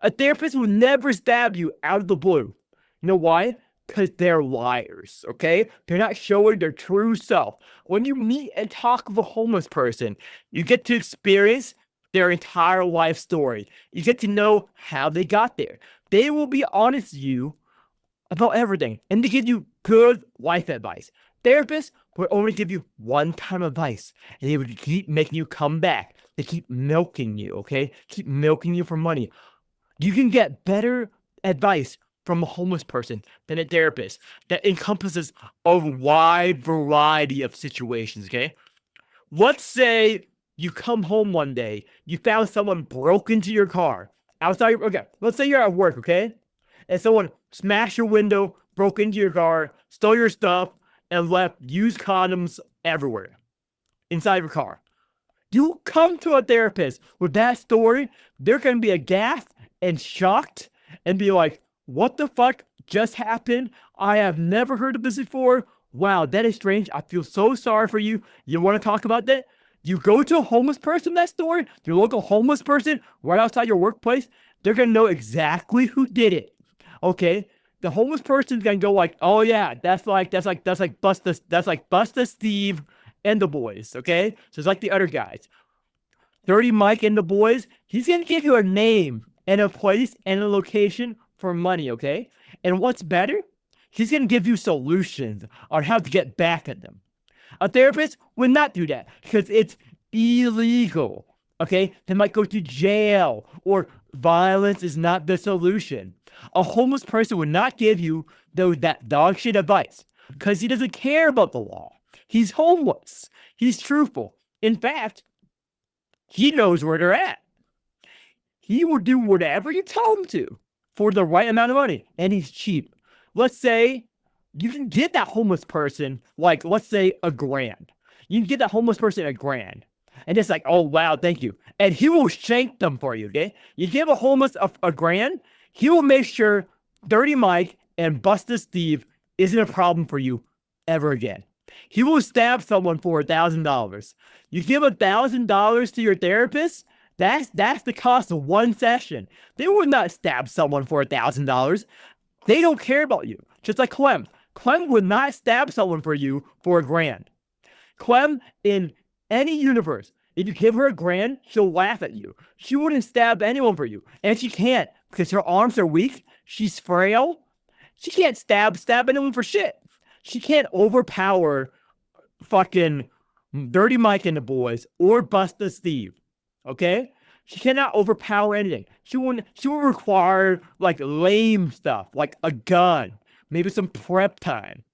A therapist will never stab you out of the blue. You know why? Because they're liars, okay? They're not showing their true self. When you meet and talk with a homeless person, you get to experience their entire life story. You get to know how they got there. They will be honest with you about everything, and they give you good life advice. Therapists will only give you one-time advice, and they would keep making you come back. They keep milking you, okay? Keep milking you for money. You can get better advice from a homeless person than a therapist that encompasses a wide variety of situations, okay? Let's say you come home one day, you found someone broke into your car. Okay, let's say you're at work, okay? And someone smashed your window, broke into your car, stole your stuff, and left used condoms everywhere inside your car. You come to a therapist with that story, they're going to be aghast and shocked and be like, what the fuck just happened? I have never heard of this before. Wow, that is strange. I feel so sorry for you. You want to talk about that? You go to a homeless person, that story, your local homeless person right outside your workplace, they're going to know exactly who did it. Okay? The homeless person's going to go like, oh yeah, that's like Busta Steve and the boys, okay? So it's like the other guys. Dirty Mike and the boys, he's going to give you a name and a place and a location for money, okay? And what's better? He's going to give you solutions on how to get back at them. A therapist would not do that because it's illegal, okay? They might go to jail or violence is not the solution. A homeless person would not give you that dog shit advice because he doesn't care about the law. He's homeless. He's truthful. In fact, he knows where they're at. He will do whatever you tell him to for the right amount of money, and he's cheap. Let's say you can get that homeless person, like, let's say $1,000. You can get that homeless person $1,000. And it's like, oh, wow, thank you. And he will shank them for you, okay? You give a homeless $1,000, he will make sure Dirty Mike and Busta Steve isn't a problem for you ever again. He will stab someone for $1,000. You give $1,000 to your therapist, that's the cost of one session. They would not stab someone for $1,000. They don't care about you. Just like Clem. Clem would not stab someone for you for $1,000. Clem, in any universe, if you give her $1,000, she'll laugh at you. She wouldn't stab anyone for you. And she can't because her arms are weak. She's frail. She can't stab anyone for shit. She can't overpower fucking Dirty Mike and the boys or Busta Steve. Okay? She cannot overpower anything. She will require like lame stuff, like a gun, maybe some prep time.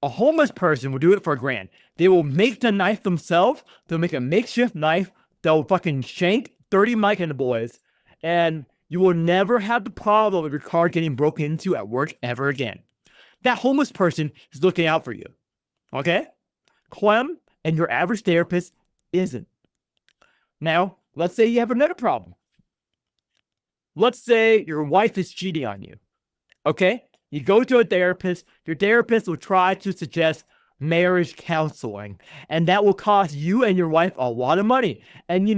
A homeless person will do it for $1,000. They will make the knife themselves. They'll make a makeshift knife. They'll fucking shank Dirty Mike and the boys. And you will never have the problem of your car getting broken into at work ever again. That homeless person is looking out for you. Okay? Clem and your average therapist isn't. Now, let's say you have another problem. Let's say your wife is cheating on you. Okay? You go to a therapist. Your therapist will try to suggest marriage counseling. And that will cost you and your wife a lot of money. And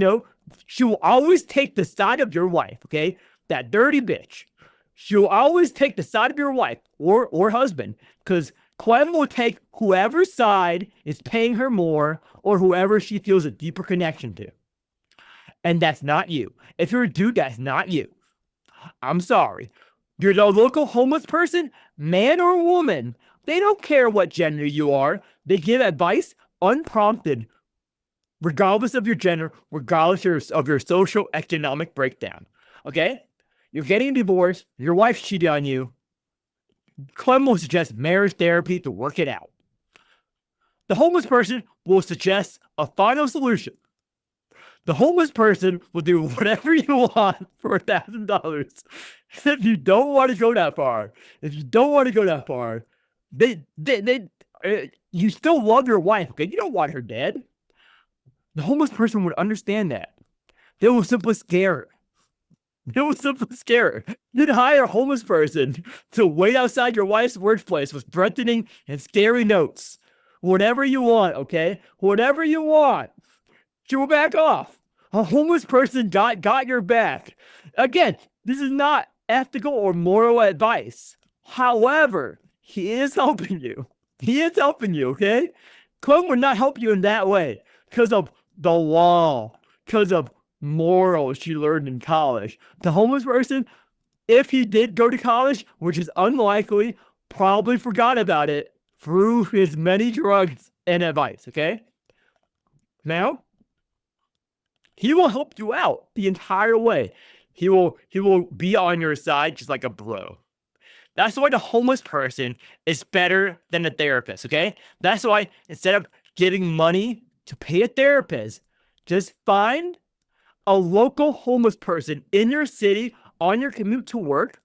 she will always take the side of your wife, okay? That dirty bitch. She'll always take the side of your wife or husband. Because Clem will take whoever's side is paying her more or whoever she feels a deeper connection to. And that's not you. If you're a dude, that's not you. I'm sorry. You're the local homeless person, man or woman. They don't care what gender you are. They give advice unprompted, regardless of your gender, regardless of your social economic breakdown. Okay? You're getting a divorce. Your wife cheated on you. Clem will suggest marriage therapy to work it out. The homeless person will suggest a final solution. The homeless person will do whatever you want for $1,000. If you don't want to go that far, you still love your wife, okay? You don't want her dead. The homeless person would understand that. They will simply scare her. You'd hire a homeless person to wait outside your wife's workplace with threatening and scary notes. Whatever you want, okay? Whatever you want. She will back off. A homeless person got your back. Again, this is not ethical or moral advice. However, he is helping you. Okay? Clem would not help you in that way because of the law, because of morals she learned in college. The homeless person, if he did go to college, which is unlikely, probably forgot about it through his many drugs and advice, okay? Now, he will help you out the entire way. He will be on your side just like a bro. That's why the homeless person is better than a therapist, okay? That's why instead of getting money to pay a therapist, just find a local homeless person in your city on your commute to work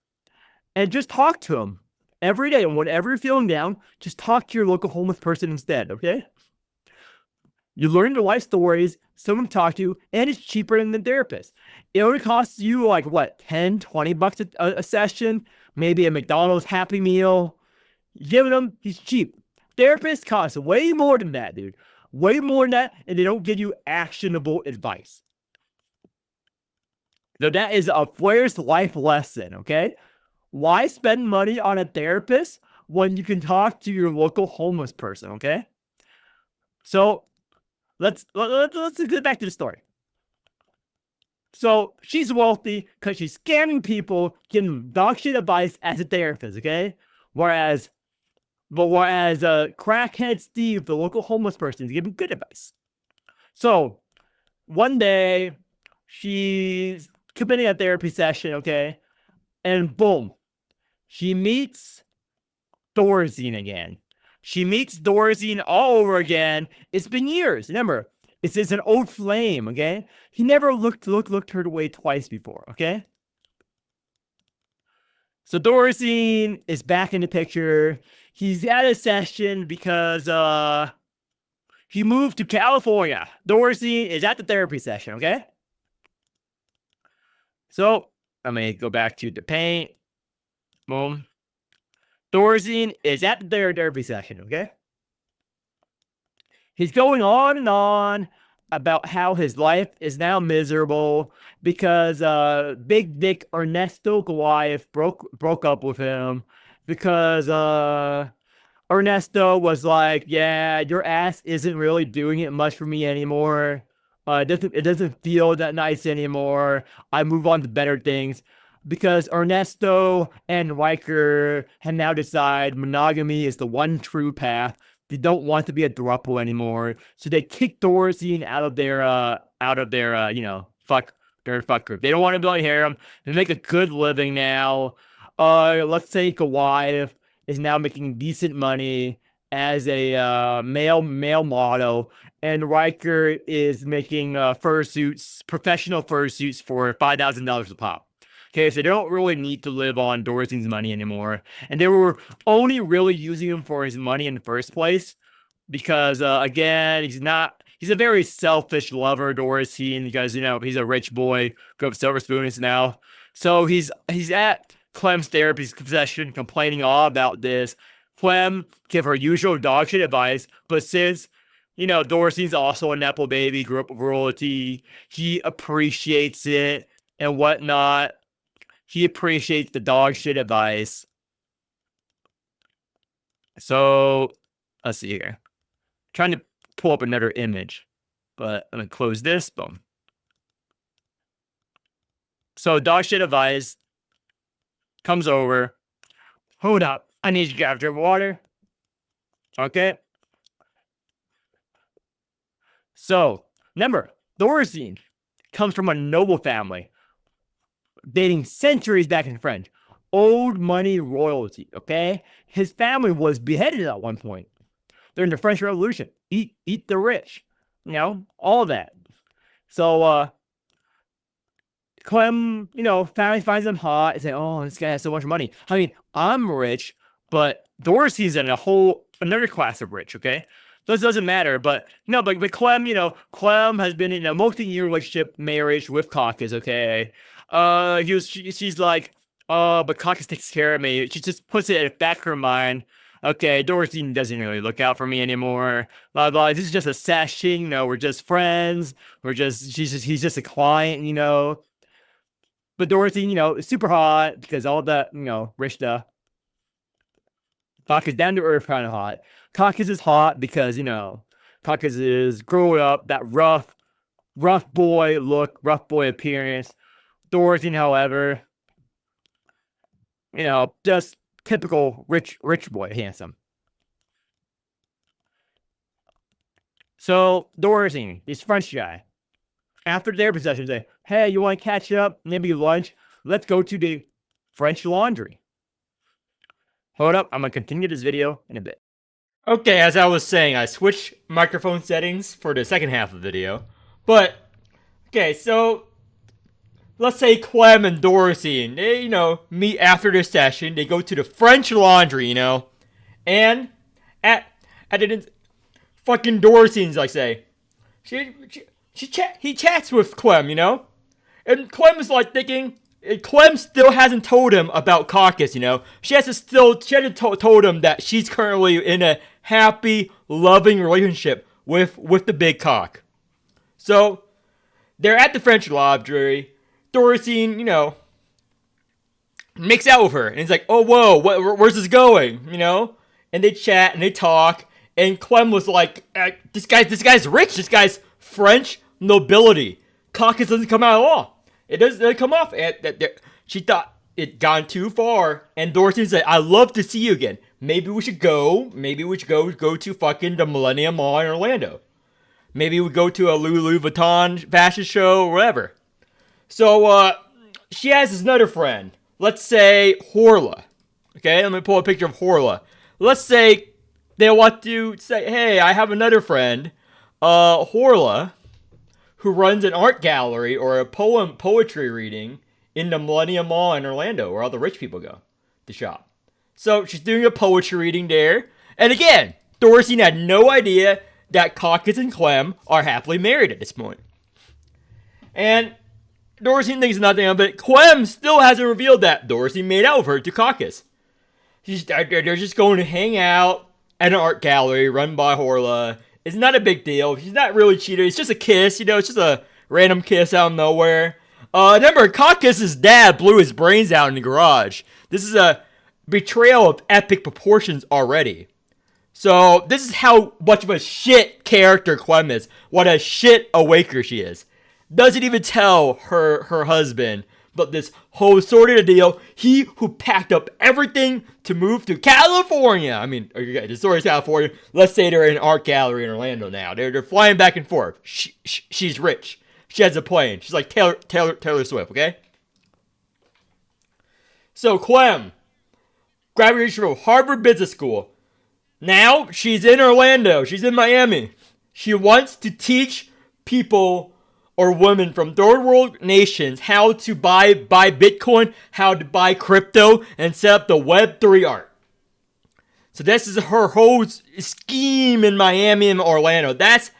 and just talk to him. Every day, and whenever you're feeling down, just talk to your local homeless person instead, okay? You learn their life stories, someone to talk to, and it's cheaper than the therapist. It only costs you like what, 10, 20 bucks a session, maybe a McDonald's Happy Meal. Give them, he's cheap. Therapists cost way more than that, dude. Way more than that, and they don't give you actionable advice. So that is a first life lesson, okay? Why spend money on a therapist when you can talk to your local homeless person, okay? So let's get back to the story. So she's wealthy because she's scamming people, giving them dog shit advice as a therapist, okay? Whereas crackhead Steve, the local homeless person, is giving good advice. So one day she's committing a therapy session, okay? And boom, she meets Thorazine again. She meets Thorazine all over again. It's been years. Remember, it's an old flame, okay? He never looked her away twice before, okay? So Thorazine is back in the picture. He's at a session because he moved to California. Thorazine is at the therapy session, okay? So I'm gonna go back to the paint. Boom. Thorazine is at their therapy session, okay? He's going on and on about how his life is now miserable because Big Dick Ernesto Goliath broke up with him because Ernesto was like, yeah, your ass isn't really doing it much for me anymore. It doesn't feel that nice anymore. I move on to better things. Because Ernesto and Riker have now decided monogamy is the one true path. They don't want to be a throuple anymore, so they kick Thorazine out of their fuck group. They don't want to be on harem. They make a good living now. Let's say Goliath is now making decent money as a male model, and Riker is making professional fursuits for $5,000 a pop. Okay, so they don't really need to live on Thorazine's money anymore. And they were only really using him for his money in the first place. Because, again, he's a very selfish lover, Thorazine, because, he's a rich boy, grew up silver spoons now. So he's at Clem's therapy session complaining all about this. Clem give her usual dog shit advice, but since, Thorazine's also a Nepo baby, grew up with royalty, he appreciates it and whatnot. He appreciates the dog shit advice. So, let's see here. Trying to pull up another image, but I'm gonna close this. Boom. So, dog shit advice comes over. Hold up. I need you to grab a drink of water. Okay. So, remember, Thorazine comes from a noble family. Dating centuries back in French. Old money royalty, okay? His family was beheaded at one point during the French Revolution. Eat the rich. All that. So, Clem, family finds him hot and say, oh, this guy has so much money. I mean, I'm rich, but Thorazine's in another class of rich, okay? This doesn't matter, but Clem, Clem has been in a multi-year relationship marriage with Caucus, okay? She's like, oh, but Caucus takes care of me. She just puts it in the back of her mind. Okay, Thorazine doesn't really look out for me anymore. Blah blah. This is just a session, we're just friends. He's just a client, But Thorazine, is super hot because all that, rich stuff. Caucus down to earth kind of hot. Caucus is hot because, Caucus is growing up, that rough boy look, rough boy appearance. Thorazine, however, just typical rich boy, handsome. So Thorazine, this French guy, after their possession, say, hey, you want to catch up? Maybe lunch? Let's go to the French Laundry. Hold up, I'm going to continue this video in a bit.
Okay, as I was saying, I switched microphone settings for the second half of the video. But, okay, so let's say Clem and Dorothy, and they, meet after their session. They go to the French Laundry, and at the fucking Dorothy's, like, say, he chats with Clem, and Clem is like thinking. Clem still hasn't told him about Caucus, She hasn't told him that she's currently in a happy, loving relationship with the big cock. So, they're at the French Laundry. Dorothy, makes out with her. And he's like, oh, whoa, where's this going? And they chat and they talk. And Clem was like, this guy's rich. This guy's French nobility. Caucus doesn't come out at all. It doesn't come off. She thought it gone too far. And Dorothy said, I'd love to see you again. Maybe we should go. Maybe we should go to fucking the Millennium Mall in Orlando. Maybe we go to a Louis Vuitton fashion show or whatever. So, she has this another friend. Let's say Horla. Okay, let me pull a picture of Horla. Let's say they want to say, hey, I have another friend, Horla, who runs an art gallery or a poetry reading in the Millennium Mall in Orlando, where all the rich people go to shop. So she's doing a poetry reading there. And again, Dorothy had no idea that Caucus and Clem are happily married at this point. And Dorothy thinks nothing of it. Clem still hasn't revealed that Dorothy made out with her to Caucus. They're just going to hang out at an art gallery run by Horla. It's not a big deal. She's not really cheated. It's just a kiss, it's just a random kiss out of nowhere. Remember, Caucus's dad blew his brains out in the garage. This is a betrayal of epic proportions already. So, this is how much of a shit character Clem is. What a shit awaker she is. Doesn't even tell her husband, but this whole sordid deal, he who packed up everything to move to California. I mean, the story's California. Let's say they're in an art gallery in Orlando now. They're flying back and forth. She's rich. She has a plane. She's like Taylor Swift, okay? So Clem graduated from Harvard Business School. Now she's in Orlando. She's in Miami. She wants to teach people or women from third world nations how to buy Bitcoin, how to buy crypto, and set up the Web3 art. So this is her whole scheme in Miami and Orlando. That's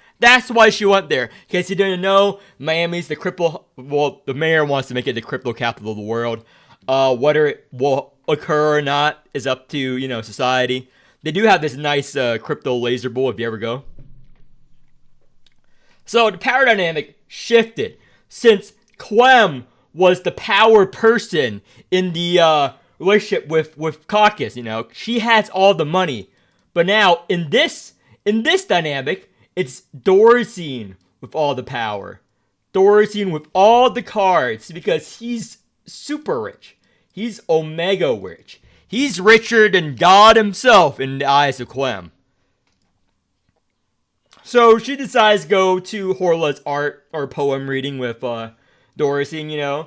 why she went there. In case you didn't know, Miami's the mayor wants to make it the crypto capital of the world. Whether it will occur or not is up to, society. They do have this nice crypto laser bowl if you ever go. So the power dynamic shifted since Clem was the power person in the relationship with Caucus. She has all the money, but now in this dynamic, it's Dorothy with all the power, Dorothy with all the cards because he's super rich. He's omega rich. He's richer than God himself in the eyes of Clem. So she decides to go to Horla's art or poem reading with Dorothy,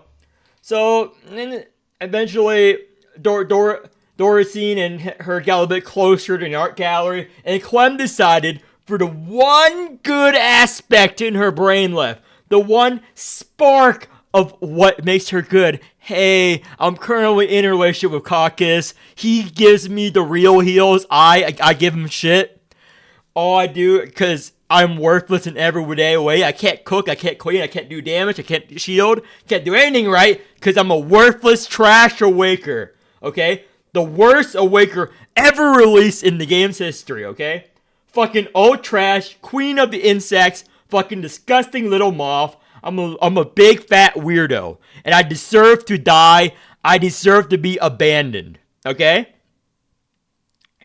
So then eventually Dorothy and her got a little bit closer to an art gallery, and Clem decided for the one good aspect in her brain left, the one spark of what makes her good. Hey, I'm currently in a relationship with Caucus. He gives me the real heels. I give him shit. All I do, because I'm worthless in every day way. I can't cook, I can't clean, I can't do damage, I can't shield, can't do anything right, because I'm a worthless trash awaker, okay? The worst awaker ever released in the game's history, okay? Fucking old trash, queen of the insects, fucking disgusting little moth. I'm a big fat weirdo, and I deserve to die. I deserve to be abandoned, okay?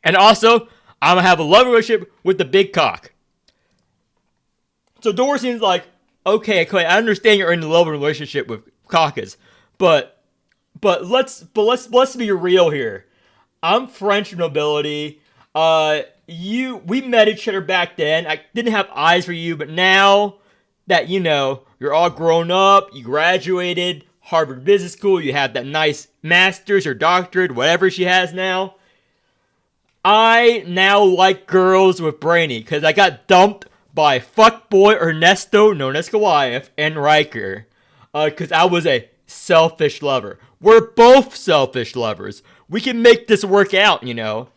And also, I'm gonna have a love relationship with the big cock. So Dorothy's like, okay, I understand you're in a love relationship with Caucus, but let's be real here. I'm French nobility. We met each other back then. I didn't have eyes for you, but now that you're all grown up, you graduated Harvard Business School, you have that nice master's or doctorate, whatever she has now. I now like girls with brainy, because I got dumped by fuckboy Ernesto, known as Goliath, and Riker. Because I was a selfish lover. We're both selfish lovers. We can make this work out, you know.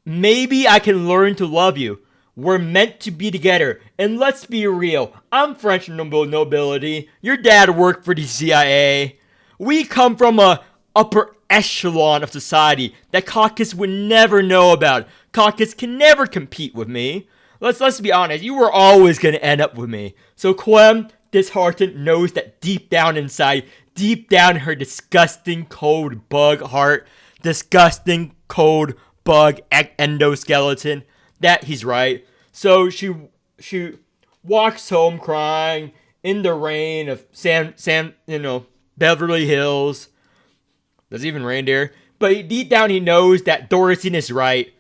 Maybe I can learn to love you. We're meant to be together. And let's be real. I'm French nobility. Your dad worked for the CIA. We come from a upper echelon of society that Caucus would never know about. Caucus can never compete with me. Let's be honest. You were always going to end up with me. So Clem, disheartened, knows that deep down inside, deep down in her disgusting cold bug heart, disgusting cold bug endoskeleton, that he's right. So she walks home crying in the rain of Beverly Hills. There's even reindeer. But deep down he knows that Dorothy is right.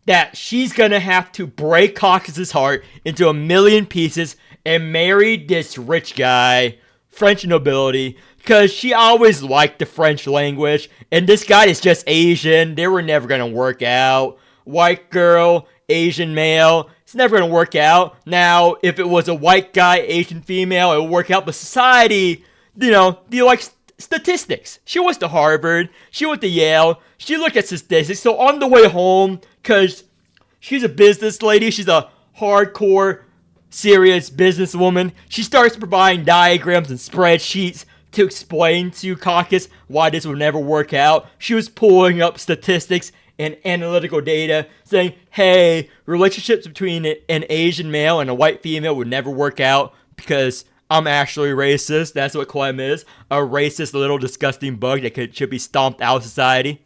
That she's gonna have to break Caucus's heart into a million pieces and marry this rich guy, French nobility, because she always liked the French language, and this guy is just Asian. They were never gonna work out. White girl, Asian male, it's never gonna work out. Now, if it was a white guy, Asian female, it would work out, but society, they like statistics. She went to Harvard, she went to Yale, she looked at statistics, so on the way home, because she's a business lady, she's a hardcore, serious businesswoman, she starts providing diagrams and spreadsheets to explain to Caucus why this would never work out. She was pulling up statistics and analytical data saying, hey, relationships between an Asian male and a white female would never work out because I'm actually racist. That's what Clem is. A racist little disgusting bug that should be stomped out of society.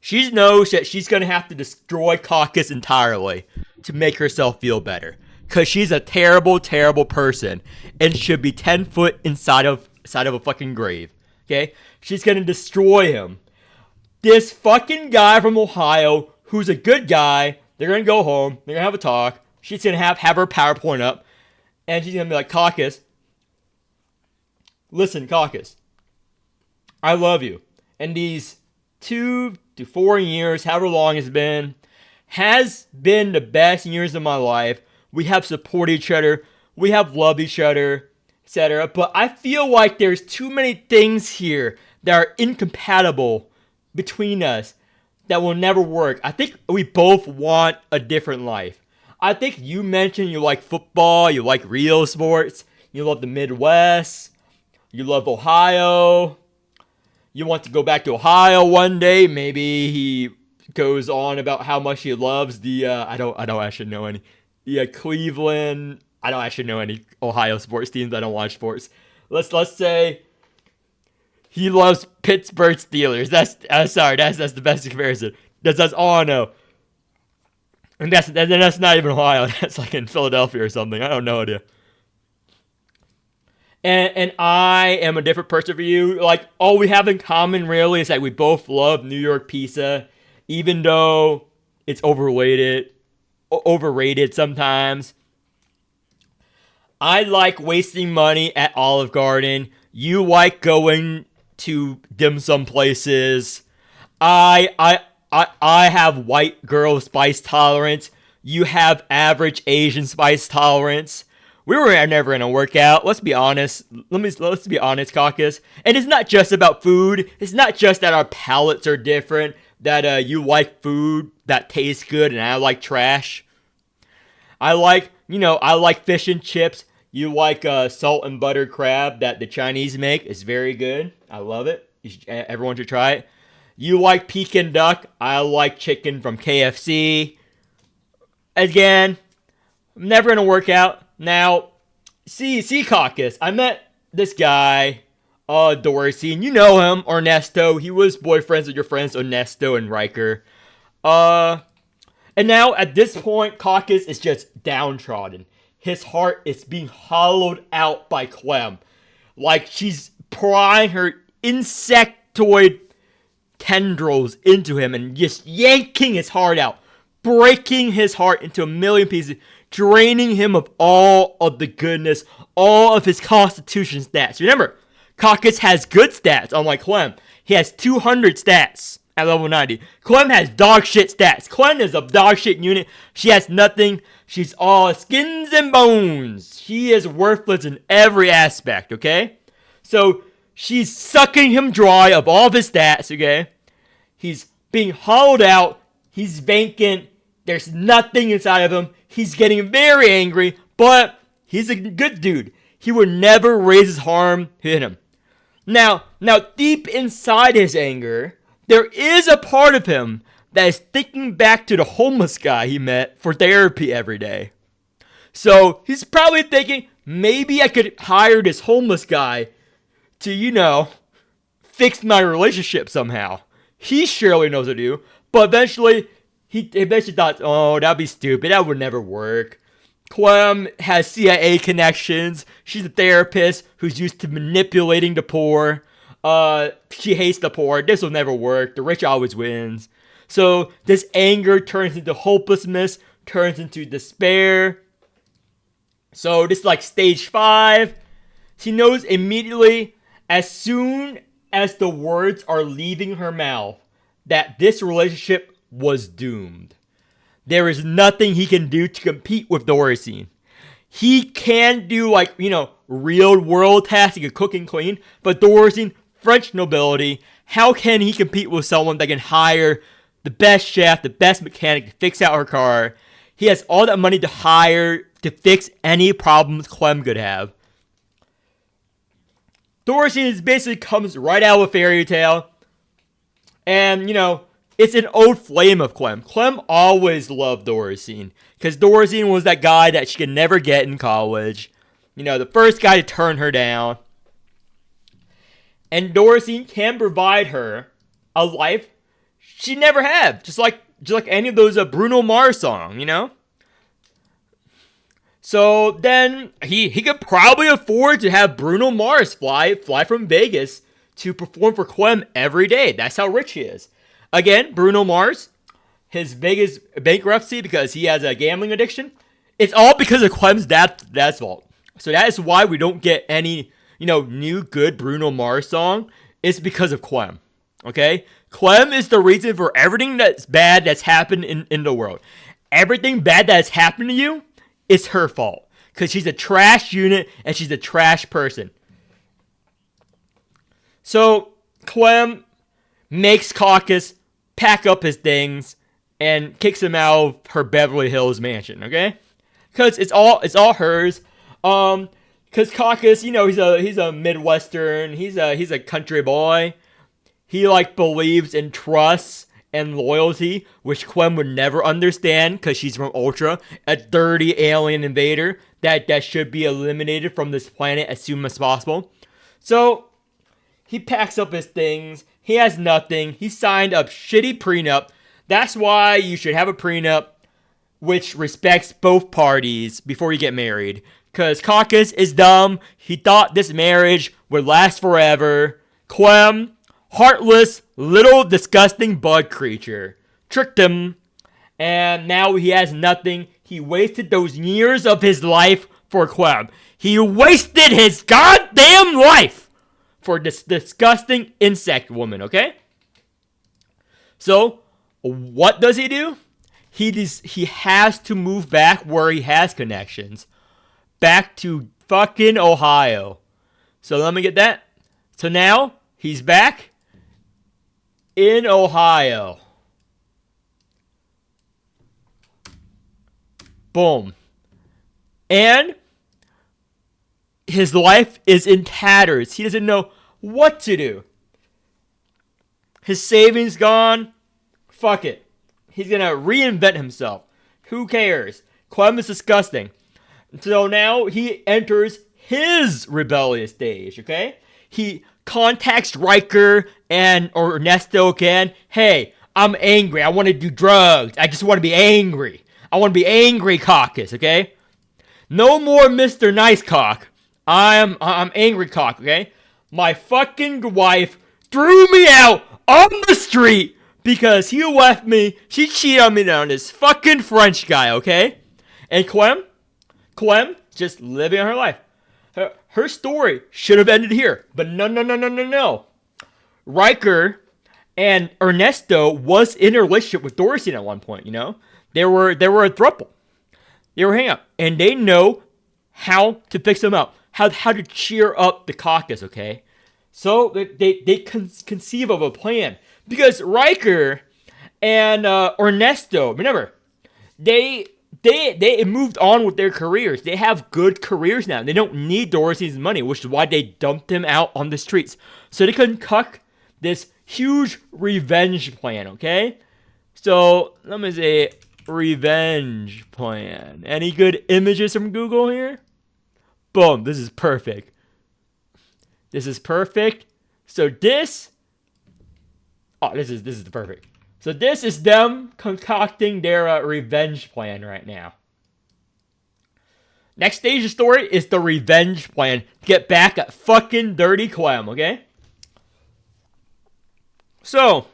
She knows that she's going to have to destroy Caucus entirely to make herself feel better. Because she's a terrible, terrible person and should be 10 foot inside of a fucking grave. Okay? She's going to destroy him. This fucking guy from Ohio, who's a good guy, they're going to go home. They're going to have a talk. She's going to have her PowerPoint up. And she's going to be like, Caucus, listen, Caucus, I love you. And these 2 to 4 years, however long it's been, has been the best years of my life. We have supported each other. We have loved each other, etc. But I feel like there's too many things here that are incompatible between us that will never work. I think we both want a different life. I think you mentioned you like football, you like real sports, you love the Midwest, you love Ohio, you want to go back to Ohio one day. Maybe he goes on about how much he loves the, I don't actually know any, Cleveland, I don't actually know any Ohio sports teams, I don't watch sports. Let's say he loves Pittsburgh Steelers. That's the best comparison. That's all I know. And that's not even Ohio. That's like in Philadelphia or something. I don't know idea. And I am a different person for you. Like, all we have in common really is that we both love New York pizza, even though it's overrated sometimes. I like wasting money at Olive Garden. You like going to dim sum places. I have white girl spice tolerance. You have average Asian spice tolerance. We were never gonna work out. Let's be honest. Let's be honest, Caucus. And it's not just about food. It's not just that our palates are different. That you like food that tastes good and I like trash. I like fish and chips. You like salt and butter crab that the Chinese make. It's very good. I love it. Everyone should try it. You like Peking duck. I like chicken from KFC. Again, I'm never going to work out. Now, see Caucus. I met this guy, Dorsey, and you know him, Ernesto. He was boyfriends with your friends, Ernesto and Riker. And now, at this point, Caucus is just downtrodden. His heart is being hollowed out by Clem. Like, she's prying her insectoid tendrils into him and just yanking his heart out, breaking his heart into a million pieces, draining him of all of the goodness, all of his constitution stats. Remember, Caucus has good stats, unlike Clem. He has 200 stats at level 90. Clem has dog shit stats. Clem is a dog shit unit. She has nothing. She's all skins and bones. She is worthless in every aspect, okay? So she's sucking him dry of all of his stats, okay? He's being hollowed out. He's vacant. There's nothing inside of him. He's getting very angry, but he's a good dude. He would never raise his arm to hit him. Now, deep inside his anger, there is a part of him that is thinking back to the homeless guy he met for therapy every day. So he's probably thinking, maybe I could hire this homeless guy to, fix my relationship somehow. He surely knows what to do, but eventually, he thought, oh, that'd be stupid. That would never work. Clem has CIA connections. She's a therapist who's used to manipulating the poor. She hates the poor. This will never work. The rich always wins. So this anger turns into hopelessness, turns into despair. So this is like stage 5. She knows immediately, as soon as the words are leaving her mouth, that this relationship was doomed. There is nothing he can do to compete with Dorothy. He can do real world tasks, he can cook and clean, but Dorothy, French nobility, how can he compete with someone that can hire the best chef, the best mechanic to fix out her car? He has all that money to hire to fix any problems Clem could have. Dorothy basically comes right out of a fairy tale. And, it's an old flame of Clem. Clem always loved Dorothy, because Dorothy was that guy that she could never get in college. The first guy to turn her down. And Dorothy can provide her a life she never had. Just like any of those Bruno Mars songs, So then he could probably afford to have Bruno Mars fly from Vegas to perform for Clem every day. That's how rich he is. Again, Bruno Mars, his Vegas bankruptcy because he has a gambling addiction, it's all because of Clem's dad's fault. So that is why we don't get any, new good Bruno Mars song. It's because of Clem. Okay? Clem is the reason for everything that's bad that's happened in the world. Everything bad that's happened to you, it's her fault. Because she's a trash unit and she's a trash person. So, Clem makes Caucus pack up his things and kicks him out of her Beverly Hills mansion, okay? Because it's all hers. Because Caucus, he's a Midwestern, he's a country boy. He believes in trust and loyalty, which Clem would never understand because she's from Ultra, a dirty alien invader that should be eliminated from this planet as soon as possible. So he packs up his things. He has nothing. He signed a shitty prenup. That's why you should have a prenup which respects both parties before you get married. Because Caucus is dumb. He thought this marriage would last forever. Clem, heartless, little disgusting bug creature, tricked him. And now he has nothing. He wasted those years of his life for Clem. He wasted his goddamn life for this disgusting insect woman, okay? So, what does he do? He has to move back where he has connections. Back to fucking Ohio. So let me get that. So now, he's back in Ohio. Boom. And his life is in tatters. He doesn't know what to do. His savings gone. Fuck it. He's gonna reinvent himself. Who cares? Clem is disgusting. So now he enters his rebellious stage, okay? He contacts Riker and Ernesto again. Hey, I'm angry. I want to do drugs. I just want to be angry. I want to be angry, Caucus, okay? No more Mr. Nice Cock. I'm angry cock, okay? My fucking wife threw me out on the street because he left me. She cheated on me on this fucking French guy, okay? And Clem, just living her life. Her story should have ended here, but no. Riker and Ernesto was in a relationship with Dorothy at one point, They were a throuple. They were hanging out, and they know how to fix them up. how to cheer up the caucus, okay? So they conceive of a plan because Riker and Ernesto, remember, they moved on with their careers. They have good careers now. They don't need Dorothy's money, which is why they dumped him out on the streets. So they concoct this huge revenge plan, okay? So let me say revenge plan. Any good images from Google here? Boom, this is perfect. This is perfect. So this is the perfect. So this is them concocting their revenge plan right now. Next stage of the story is the revenge plan to get back at fucking Dirty Clem, okay? So,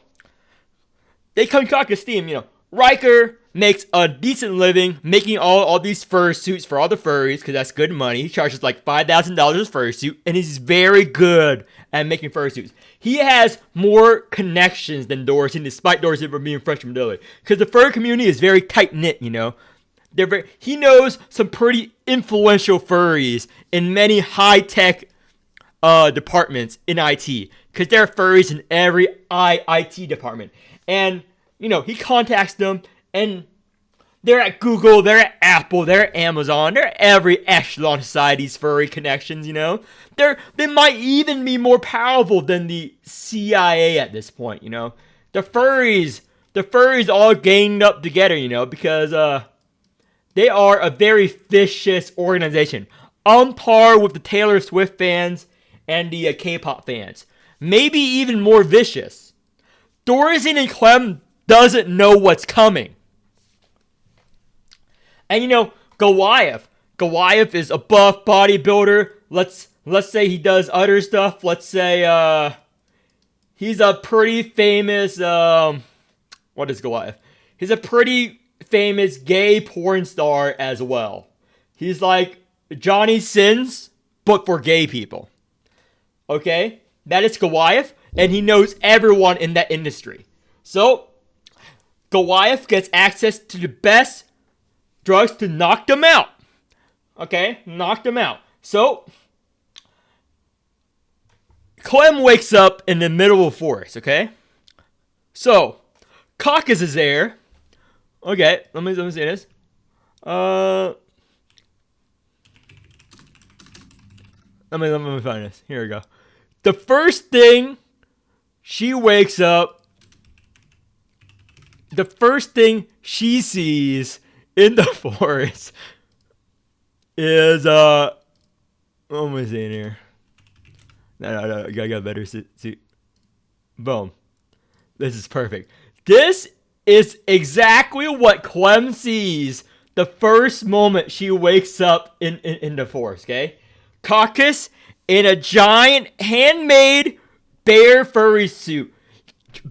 they concoct a scheme, Riker makes a decent living making all these fur suits for all the furries, because that's good money. He charges like $5,000 a fur suit, and he's very good at making fur suits. He has more connections than Dorothy, despite Dorothy being fresh from Italy, because the fur community is very tight-knit, He knows some pretty influential furries in many high-tech departments in IT, because there are furries in every IT department. And, he contacts them, and they're at Google, they're at Apple, they're at Amazon, they're at every echelon of society's furry connections, They might even be more powerful than the CIA at this point, The furries all ganged up together, because, they are a very vicious organization, on par with the Taylor Swift fans and the K-pop fans. Maybe even more vicious. Dorothy and Clem doesn't know what's coming. And Goliath. Goliath is a buff bodybuilder. Let's say he does other stuff. Let's say he's a pretty famous what is Goliath? He's a pretty famous gay porn star as well. He's like Johnny Sins, but for gay people. Okay? That is Goliath, and he knows everyone in that industry. So, Goliath gets access to the best drugs to knock them out. Okay? Knock them out. So, Clem wakes up in the middle of the forest, okay? So, Caucus is there. Okay, let me say this. Let me find this. Here we go. The first thing she wakes up, the first thing she sees in the forest is what am I saying here? No, I got a better suit. Boom. This is perfect. This is exactly what Clem sees the first moment she wakes up in the forest, okay? Caucus in a giant handmade bear furry suit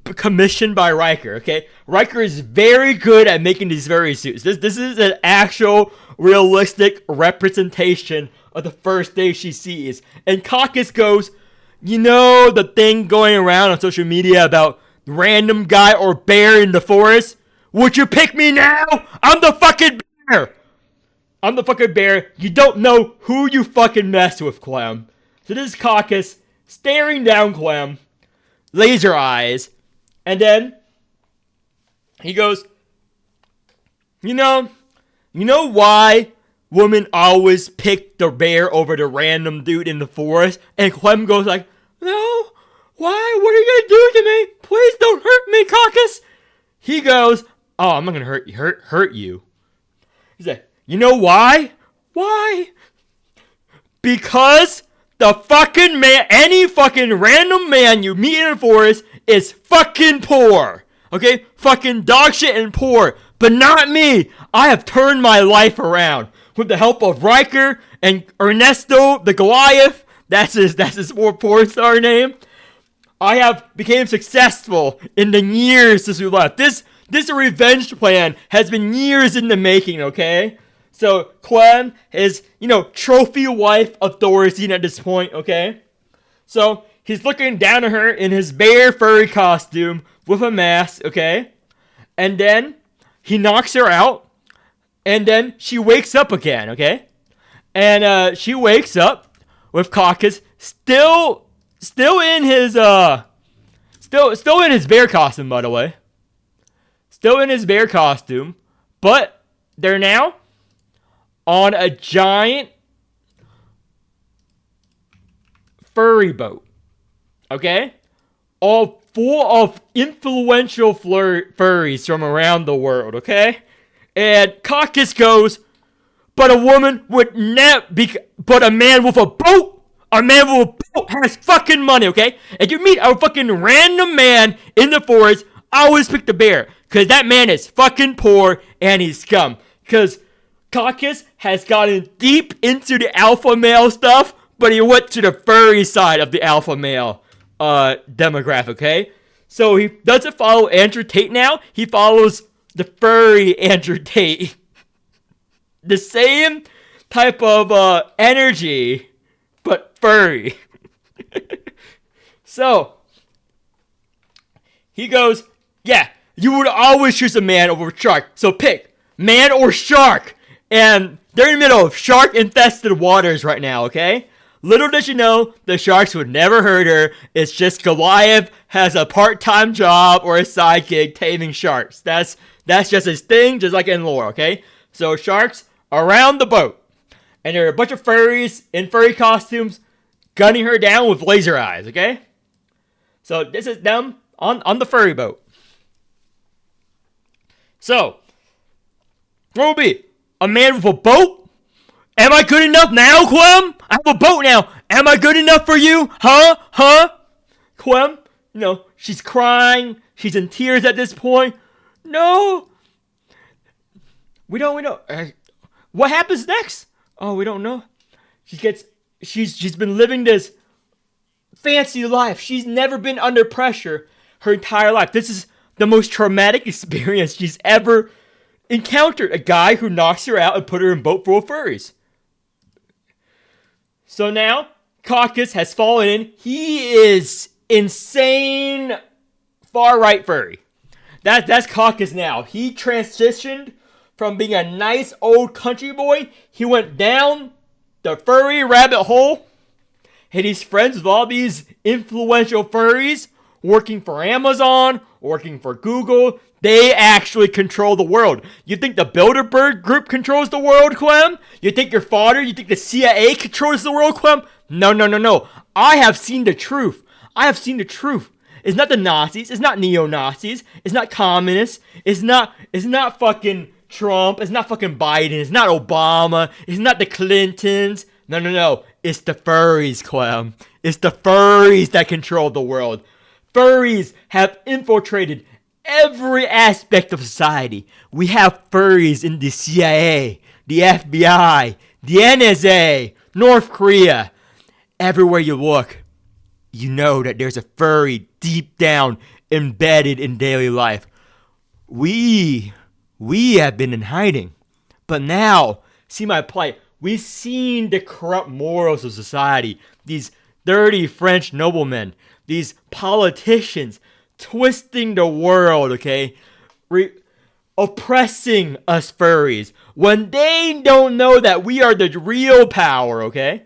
commissioned by Riker, okay? Riker is very good at making these furry suits. This is an actual realistic representation of the first day she sees. And Caucus goes, the thing going around on social media about random guy or bear in the forest? Would you pick me now? I'm the fucking bear! I'm the fucking bear. You don't know who you fucking messed with, Clem. So this is Caucus staring down Clem, laser eyes, and then he goes, you know why women always pick the bear over the random dude in the forest? And Clem goes like, no, why? What are you gonna do to me? Please don't hurt me, Caucus. He goes, oh, I'm not gonna hurt you. He's like, you know why? Why? Because the fucking man, any fucking random man you meet in the forest is fucking poor. Okay? Fucking dog shit and poor. But not me. I have turned my life around. With the help of Riker and Ernesto the Goliath. That's his porn star name. I have became successful in the years since we left. This revenge plan has been years in the making, okay? So, Clem is, trophy wife of Dorothy at this point, okay? So, he's looking down at her in his bear furry costume with a mask, okay? And then he knocks her out, and then she wakes up again, okay? And she wakes up with Caucus still in his still in his bear costume, by the way. Still in his bear costume, but they're now on a giant furry boat. Okay? All full of influential furries from around the world, okay? And Caucus goes, but a woman would never be, but a man with a boat, has fucking money, okay? If you meet a fucking random man in the forest, I always pick the bear, because that man is fucking poor and he's scum. Because Caucus has gotten deep into the alpha male stuff, but he went to the furry side of the alpha male demographic, okay? So he doesn't follow Andrew Tate now, he follows the furry Andrew Tate. The same type of energy, but furry. So, he goes, yeah, you would always choose a man over a shark, so pick, man or shark. And they're in the middle of shark-infested waters right now, okay? Little did you know, the sharks would never hurt her. It's just Goliath has a part-time job or a side gig taming sharks. That's just his thing, just like in lore, okay? So sharks around the boat. And there are a bunch of furries in furry costumes gunning her down with laser eyes, okay? So this is them on the furry boat. So, what will be? A man with a boat? Am I good enough now, Clem? I have a boat now. Am I good enough for you? Huh? Clem, she's crying. She's in tears at this point. No. We don't. What happens next? Oh, we don't know. She's been living this fancy life. She's never been under pressure her entire life. This is the most traumatic experience she's ever encountered. A guy who knocks her out and put her in a boat full of furries. So now, Caucus has fallen in. He is insane far-right furry. That's Caucus now. He transitioned from being a nice old country boy. He went down the furry rabbit hole. And he's friends with all these influential furries working for Amazon, working for Google. They actually control the world. You think the Bilderberg group controls the world, Clem? You think your father, you think the CIA controls the world, Clem? No. I have seen the truth. It's not the Nazis. It's not neo-Nazis. It's not communists. It's not fucking Trump. It's not fucking Biden. It's not Obama. It's not the Clintons. No. It's the furries, Clem. It's the furries that control the world. Furries have infiltrated every aspect of society. We have furries in the CIA, the FBI, the NSA, North Korea. Everywhere you look, you know that there's a furry deep down embedded in daily life. We have been in hiding. But now, see my plight. We've seen the corrupt morals of society. These dirty French noblemen. These politicians twisting the world, okay? Oppressing us furries. When they don't know that we are the real power, okay?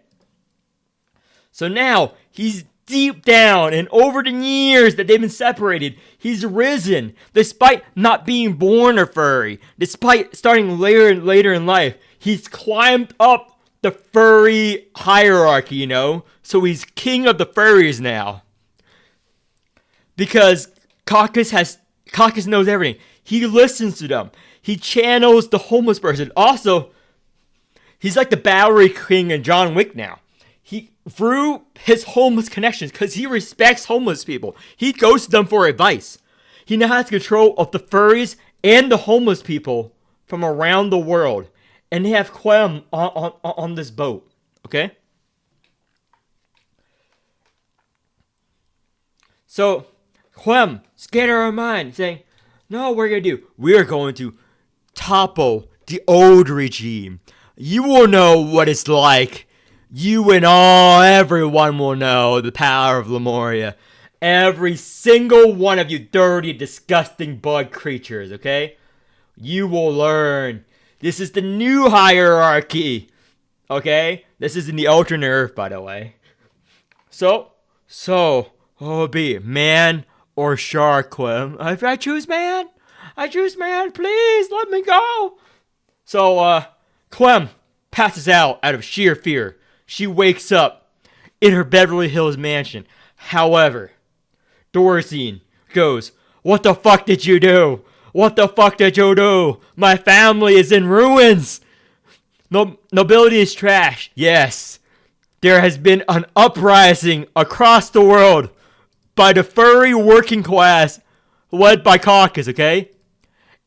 So now, he's deep down, and over the years that they've been separated, he's risen, despite not being born a furry, despite starting later and later in life, he's climbed up the furry hierarchy, so he's king of the furries now. Because Caucus knows everything. He listens to them. He channels the homeless person. Also, he's like the Bowery King in John Wick now. Through his homeless connections, because he respects homeless people. He goes to them for advice. He now has control of the furries and the homeless people from around the world. And they have Clem on this boat. Okay? So, Clem, scared out of her mind, saying, no, what are we going to do? We are going to topple the old regime. You will know what it's like. You and everyone will know the power of Lemuria. Every single one of you dirty, disgusting bug creatures, okay? You will learn. This is the new hierarchy Okay? This is in the alternate Earth, by the way. So, oh, be man or shark, Clem? If I choose man, please let me go. So, Clem passes out of sheer fear. She wakes up in her Beverly Hills mansion. However, Dorothy goes, "What the fuck did you do? What the fuck did you do? My family is in ruins. Nobility is trash." Yes, there has been an uprising across the world by the furry working class led by Caucus, okay?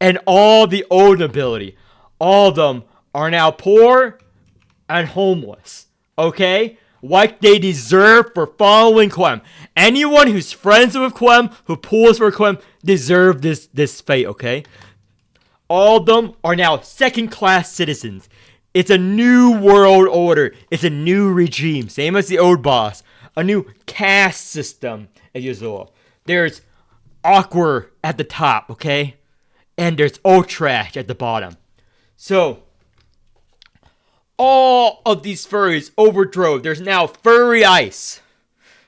And all the old nobility, all of them are now poor and homeless, okay? Like they deserve for following Clem. Anyone who's friends with Clem, who pulls for Clem, deserve this fate, okay? All of them are now second-class citizens. It's a new world order. It's a new regime, same as the old boss. A new caste system, as usual. There's awkward at the top, okay? And there's old trash at the bottom. So, all of these furries overdrove. There's now furry ice.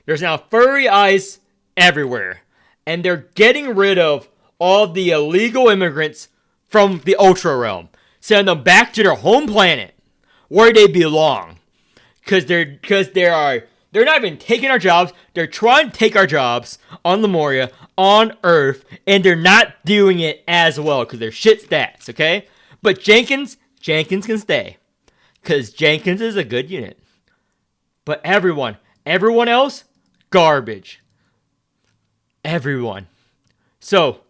There's now furry ice everywhere. And they're getting rid of all the illegal immigrants from the Ultra Realm. Send them back to their home planet, where they belong. Because they're not even taking our jobs. They're trying to take our jobs on Lemuria, on Earth, and they're not doing it as well because they're shit stats, okay? But Jenkins can stay. Because Jenkins is a good unit. But everyone else, garbage. Everyone. So,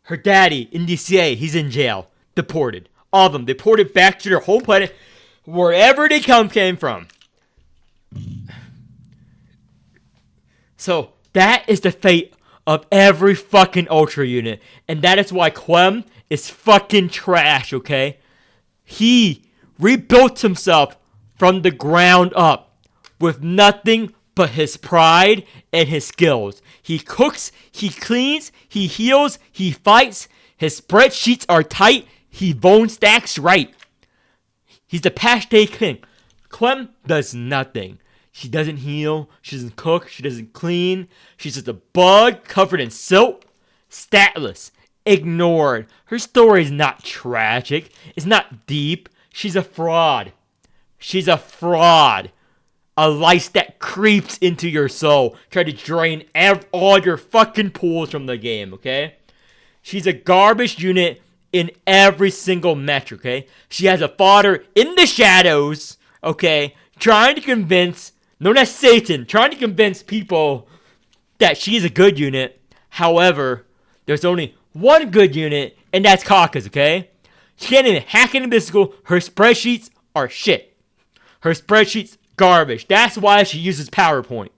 her daddy in DCA, he's in jail. Deported. All of them deported back to their home planet, wherever they came from. So, that is the fate of every fucking Ultra unit. And that is why Clem is fucking trash, okay? He rebuilt himself from the ground up with nothing but his pride and his skills. He cooks, he cleans, he heals, he fights. His spreadsheets are tight. He bone stacks right. He's the patch day king. Clem does nothing. She doesn't heal, she doesn't cook, she doesn't clean. She's just a bug covered in silt. Statless. Ignored. Her story is not tragic. It's not deep. She's a fraud. She's a fraud. A lice that creeps into your soul. Try to drain all your fucking pools from the game, okay? She's a garbage unit in every single metric, okay? She has a father in the shadows, okay? Trying to convince, known as Satan, trying to convince people that she's a good unit. However, there's only one good unit, and that's Caucus, okay? She can't even hack into physical. Her spreadsheets are shit. Her spreadsheets garbage. That's why she uses PowerPoint.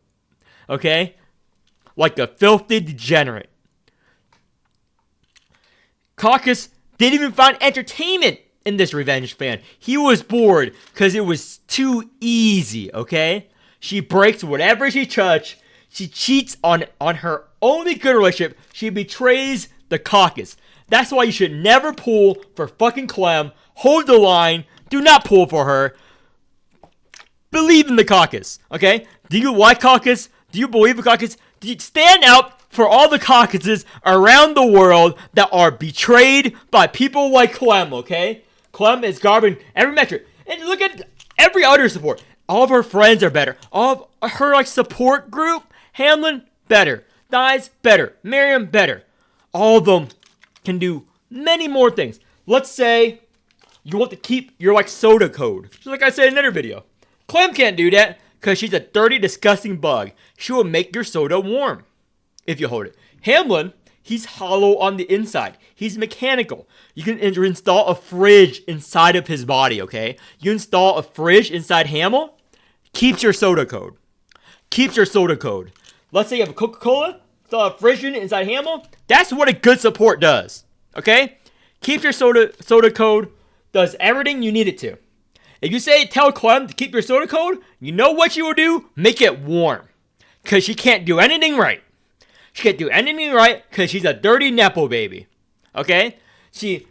Okay? Like a filthy degenerate. Caucus didn't even find entertainment in this revenge fan. He was bored because it was too easy, okay? She breaks whatever she touches. She cheats on her only good relationship. She betrays the Caucus. That's why you should never pull for fucking Clem. Hold the line. Do not pull for her. Believe in the Caucus, okay? Do you like Caucus? Do you believe in Caucus? Do you stand out for all the Caucuses around the world that are betrayed by people like Clem, okay? Clem is garbage every metric. And look at every other support. All of her friends are better. All of her support group, Hamlin, better. Thighs, better. Miriam, better. All of them can do many more things. Let's say you want to keep your soda code. Just like I said in another video. Clem can't do that because she's a dirty, disgusting bug. She will make your soda warm if you hold it. Hamlin, he's hollow on the inside. He's mechanical. You can install a fridge inside of his body, okay? You install a fridge inside Hamel, keeps your soda code. Keeps your soda code. Let's say you have a Coca-Cola, install a fridge unit inside Hamel. That's what a good support does, okay? Keeps your soda code, does everything you need it to. If you tell Clem to keep your soda code, you know what you will do? Make it warm. Because she can't do anything right. She can't do anything right because she's a dirty Nepo baby. Okay? She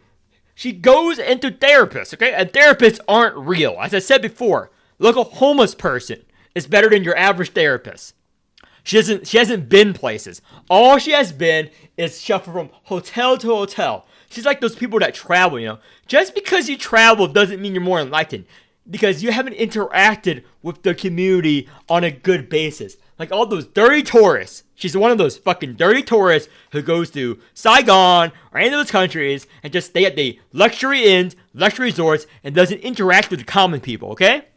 goes into therapists, okay? And therapists aren't real. As I said before, Local homeless person is better than your average therapist. She hasn't been places. All she has been is shuffled from hotel to hotel. She's like those people that travel, you know. Just because you travel doesn't mean you're more enlightened. Because you haven't interacted with the community on a good basis. Like all those dirty tourists. She's one of those fucking dirty tourists who goes to Saigon or any of those countries and just stay at the luxury inns, luxury resorts, and doesn't interact with the common people, okay?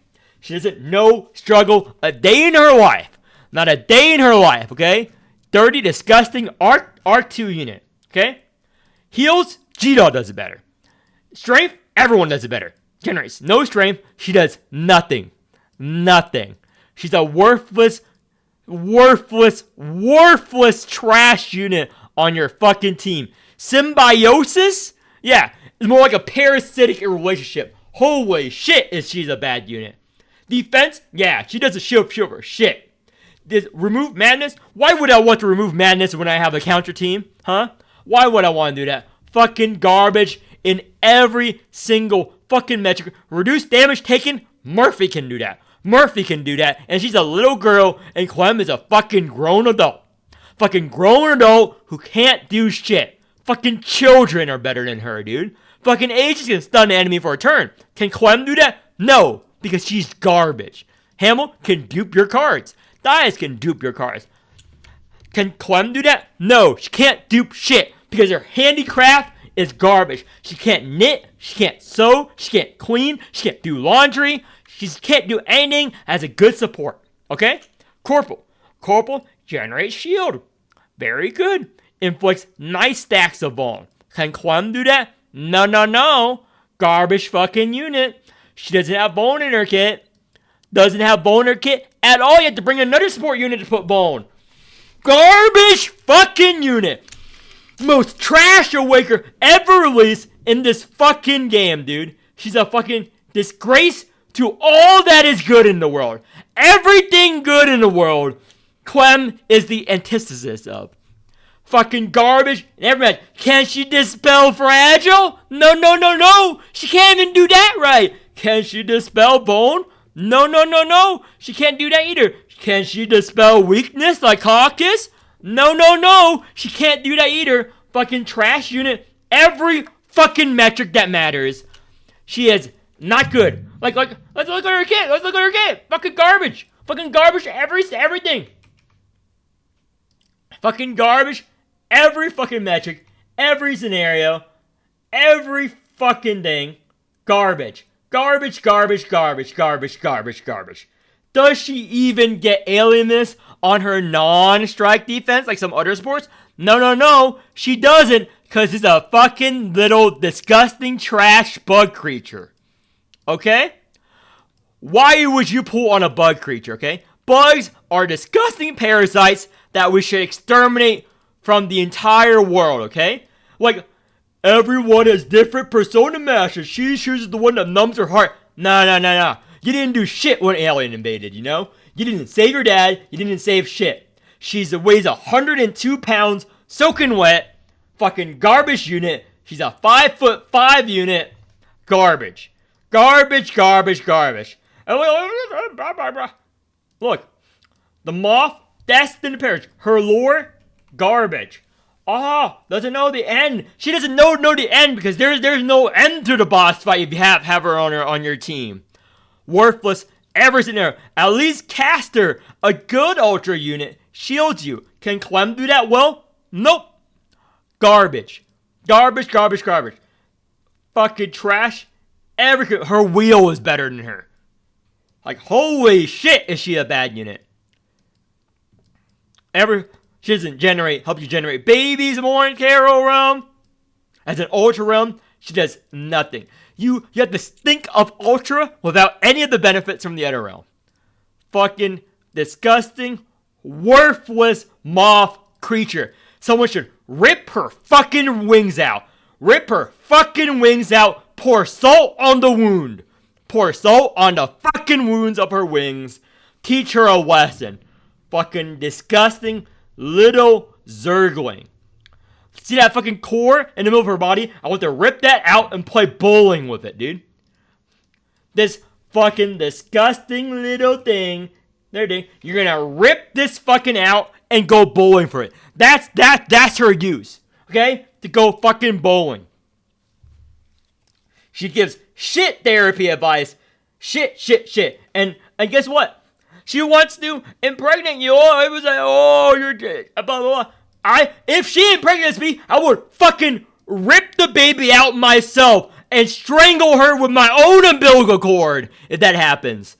She doesn't know struggle a day in her life. Not a day in her life, okay? Dirty, disgusting R2 unit, okay? Heals, G-Dog does it better. Strength, everyone does it better. Generates no strength, she does nothing. Nothing. She's a worthless trash unit on your fucking team. Symbiosis? Yeah, it's more like a parasitic relationship. Holy shit, is she's a bad unit. Defense? Yeah, she does a shield for shit. Remove madness? Why would I want to remove madness when I have a counter team? Huh? Why would I want to do that? Fucking garbage in every single fucking metric. Reduce damage taken? Murphy can do that. Murphy can do that. And she's a little girl and Clem is a fucking grown adult. Fucking grown adult who can't do shit. Fucking children are better than her, dude. Fucking Aegis can stun the enemy for a turn. Can Clem do that? No, because she's garbage. Hamel can dupe your cards. Dias can dupe your cards. Can Clem do that? No, she can't dupe shit because her handicraft is garbage. She can't knit, she can't sew, she can't clean, she can't do laundry, she can't do anything as a good support. Okay? Corporal generates shield. Very good. Inflicts nice stacks of bone. Can Clem do that? No. Garbage fucking unit. She doesn't have bone in her kit. Doesn't have bone in her kit at all. You have to bring another support unit to put bone. Garbage fucking unit. Most trash awaker ever released in this fucking game, dude. She's a fucking disgrace to all that is good in the world. Everything good in the world, Clem is the antithesis of. Fucking garbage and everything. Can she dispel fragile? No. She can't even do that right. Can she dispel bone? No. She can't do that either. Can she dispel weakness like Caucus? No. She can't do that either. Fucking trash unit. Every fucking metric that matters. She is not good. Like, let's look at her kit. Let's look at her kit. Fucking garbage. Fucking garbage. Everything. Fucking garbage. Every fucking metric. Every scenario. Every fucking thing. Garbage. Garbage. Does she even get alienness on her non-strike defense like some other sports? No. She doesn't, because it's a fucking little disgusting trash bug creature. Okay? Why would you pull on a bug creature, okay? Bugs are disgusting parasites that we should exterminate from the entire world, okay? Like, everyone has different persona masters. She chooses the one that numbs her heart. No. You didn't do shit when Alien invaded, you know? You didn't save your dad. You didn't save shit. She weighs 102 pounds, soaking wet. Fucking garbage unit. She's a 5'5" unit. Garbage. And look, the moth, destined to perish. Her lore, garbage. Doesn't know the end. She doesn't know the end because there's no end to the boss fight if you have her on your team. Worthless, everything there. At least Caster, a good ultra unit, shields you. Can Clem do that well? Nope. Garbage. Fucking trash. Her wheel is better than her. Like, holy shit, is she a bad unit. She doesn't help you generate babies more in Carol Realm. As an Ultra Realm, she does nothing. You have to think of Ultra without any of the benefits from the other realm. Fucking disgusting, worthless moth creature. Someone should rip her fucking wings out. Pour salt on the wound. Pour salt on the fucking wounds of her wings. Teach her a lesson. Fucking disgusting little zergling. See that fucking core in the middle of her body? I want to rip that out and play bowling with it, dude. This fucking disgusting little thing. You're gonna rip this fucking out and go bowling for it. That's her use. Okay? To go fucking bowling. She gives shit therapy advice. Shit. And guess what? She wants to impregnate you. Oh, it was like, oh, you're blah, blah, blah. If she impregnates me, I would fucking rip the baby out myself and strangle her with my own umbilical cord if that happens.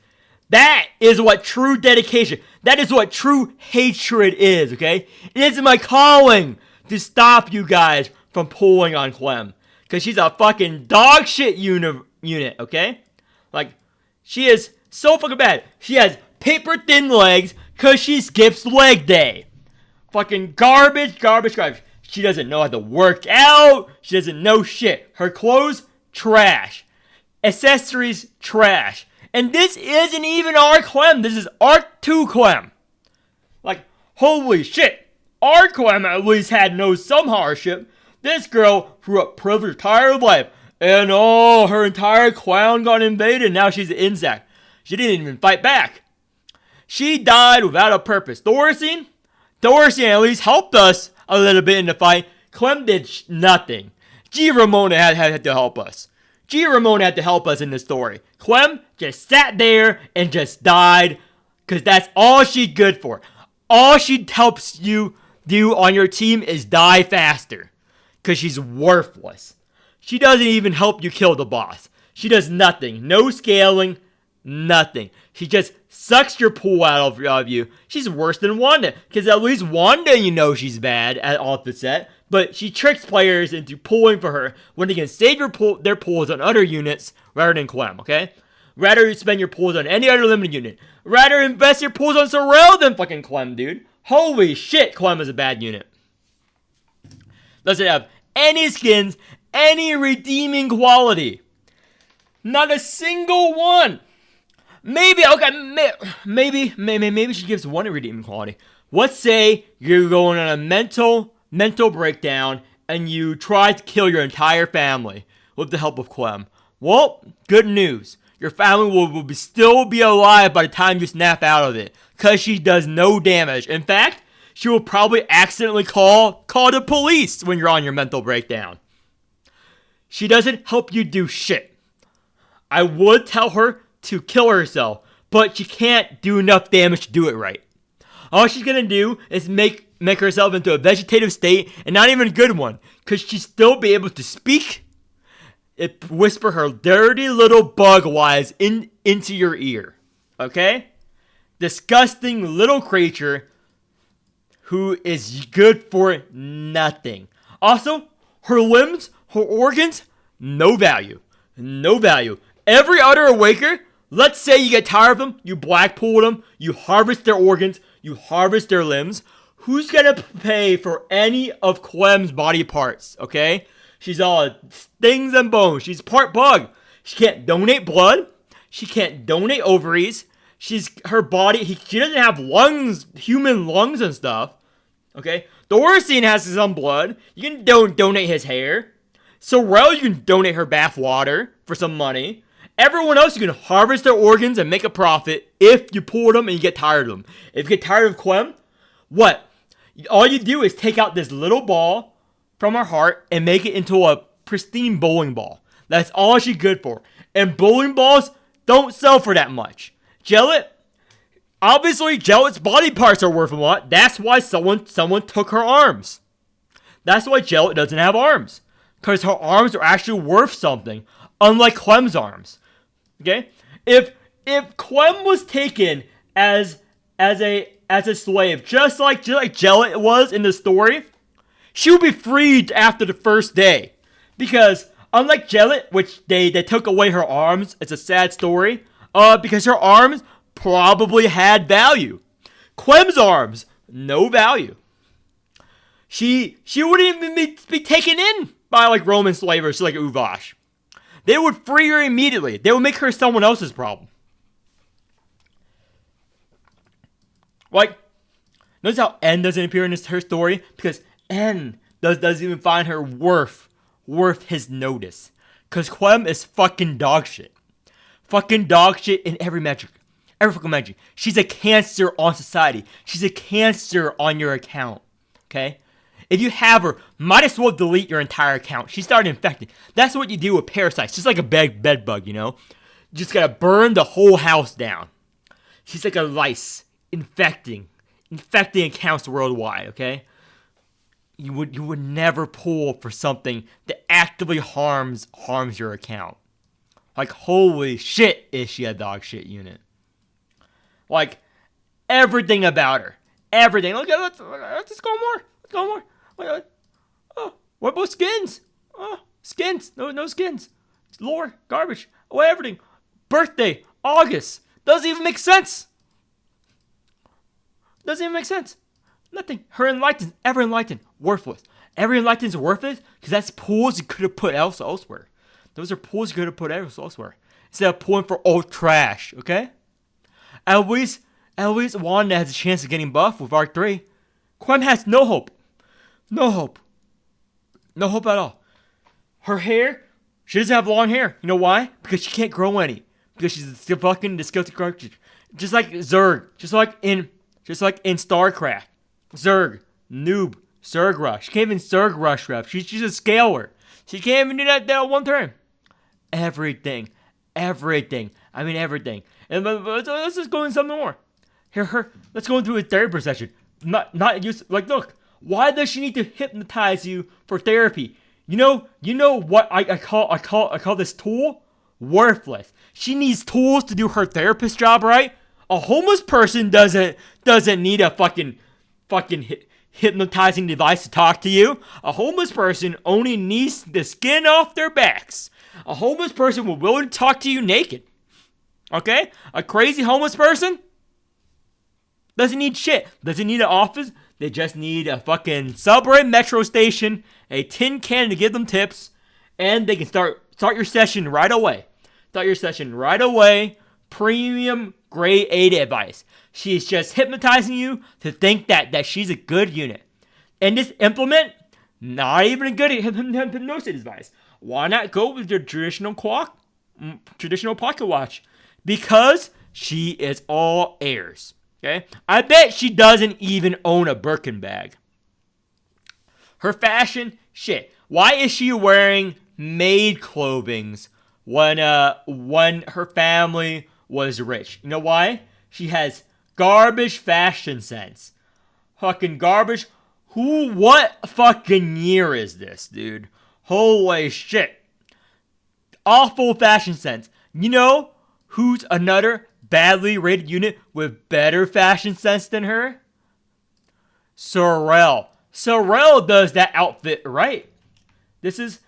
That is what true dedication, that is what true hatred is, okay? It is my calling to stop you guys from pulling on Clem. Because she's a fucking dog shit unit, okay? Like, she is so fucking bad. She has paper thin legs because she skips leg day. Fucking garbage. She doesn't know how to work out. She doesn't know shit. Her clothes, trash. Accessories, trash. And this isn't even our Clem. This is Arc 2 Clem. Like, holy shit. Our Clem at least knows some hardship. This girl grew up privileged entire life. And her entire clown got invaded. Now she's an insect. She didn't even fight back. She died without a purpose. Thorstein at least helped us a little bit in the fight. Clem did nothing. G. Ramona had to help us. G. Ramona had to help us in the story. Clem just sat there and just died. Because that's all she's good for. All she helps you do on your team is die faster. Because she's worthless. She doesn't even help you kill the boss. She does nothing. No scaling. Nothing. She just sucks your pool out of you. She's worse than Wanda. Because at least Wanda, you know she's bad off the set. But she tricks players into pulling for her when they can save their pulls on other units rather than Clem, okay? Rather you spend your pulls on any other limited unit. Rather invest your pulls on Sorrel than fucking Clem, dude. Holy shit, Clem is a bad unit. Doesn't have any skins, any redeeming quality. Not a single one. Maybe she gives one redeeming quality. Let's say you're going on a mental breakdown and you try to kill your entire family with the help of Clem. Well, good news. Your family will still be alive by the time you snap out of it. Because she does no damage. In fact, she will probably accidentally call the police when you're on your mental breakdown. She doesn't help you do shit. I would tell her to kill herself, but she can't do enough damage to do it right. All she's gonna do is make herself into a vegetative state, and not even a good one, because she'd still be able to speak and whisper her dirty little bug wise into your ear. Okay? Disgusting little creature who is good for nothing. Also, her limbs, her organs, no value. No value. Every other Awaker, let's say you get tired of them, you blackpool them, you harvest their organs, you harvest their limbs. Who's gonna pay for any of Clem's body parts, okay? She's all stings and bones. She's part bug. She can't donate blood. She can't donate ovaries. She doesn't have lungs, human lungs and stuff. Okay? Thorstein has some blood. You can donate his hair. Sorrel, you can donate her bath water for some money. Everyone else, you can harvest their organs and make a profit if you pull them and you get tired of them. If you get tired of Clem, what? All you do is take out this little ball from her heart and make it into a pristine bowling ball. That's all she's good for. And bowling balls don't sell for that much. Jellet's body parts are worth a lot. That's why someone took her arms. That's why Jellet doesn't have arms. Because her arms are actually worth something. Unlike Clem's arms. Okay? If Clem was taken as a slave, just like Jellet was in the story, she would be freed after the first day. Because unlike Jellet, which they took away her arms, it's a sad story. Because her arms probably had value. Clem's arms, no value. She wouldn't even be taken in by like Roman slavers like Uvash. They would free her immediately. They would make her someone else's problem. Like, notice how N doesn't appear in her story? Because N doesn't even find her worth his notice. Because Clem is fucking dog shit. Fucking dog shit in every metric. Every fucking metric. She's a cancer on society. She's a cancer on your account. Okay? If you have her, might as well delete your entire account. She started infecting. That's what you do with parasites. Just like a bed bug, you know? You just gotta burn the whole house down. She's like a lice. Infecting accounts worldwide, okay? You would never pull for something that actively harms your account. Like, holy shit, is she a dog shit unit? Like, everything about her. Everything. Look at let's go more. Let's go more. Oh, what about skins? Oh, skins. No skins. Lore, garbage. Oh, everything. Birthday, August. Doesn't even make sense. Doesn't even make sense. Nothing. Her enlightened, ever enlightened, worthless. Every enlightened is worthless because that's pools you could have put elsewhere. Those are pools you could have put elsewhere instead of pulling for old trash. Okay. At least Wanda has a chance of getting buffed with Arc 3. Clem has no hope. No hope. No hope at all. Her hair, she doesn't have long hair. You know why? Because she can't grow any. Because she's a fucking disgusting creature. Just like Zerg. Just like in StarCraft. Zerg. Noob. Zerg Rush. She can't even Zerg Rush rep. She's a scaler. She can't even do that one turn. Everything. I mean everything. And let's just go into something more. Let's go into a therapy session. Not use like look. Why does she need to hypnotize you for therapy? You know what I call this tool? Worthless. She needs tools to do her therapist job, right? A homeless person doesn't need a fucking hypnotizing device to talk to you. A homeless person only needs the skin off their backs. A homeless person will willing to talk to you naked. Okay? A crazy homeless person doesn't need shit. Doesn't need an office. They just need a fucking subway metro station, a tin can to give them tips, and they can start your session right away. Premium grade A advice. She's just hypnotizing you to think that she's a good unit. And this implement, not even a good hypnosis advice. Why not go with your traditional pocket watch? Because she is all airs. Okay? I bet she doesn't even own a Birkin bag. Her fashion, shit. Why is she wearing maid clothings when her family was rich? You know why? She has garbage fashion sense. Fucking garbage. What fucking year is this, dude? Holy shit. Awful fashion sense. You know who's another badly rated unit with better fashion sense than her? Sorrel. Sorrel does that outfit right. This is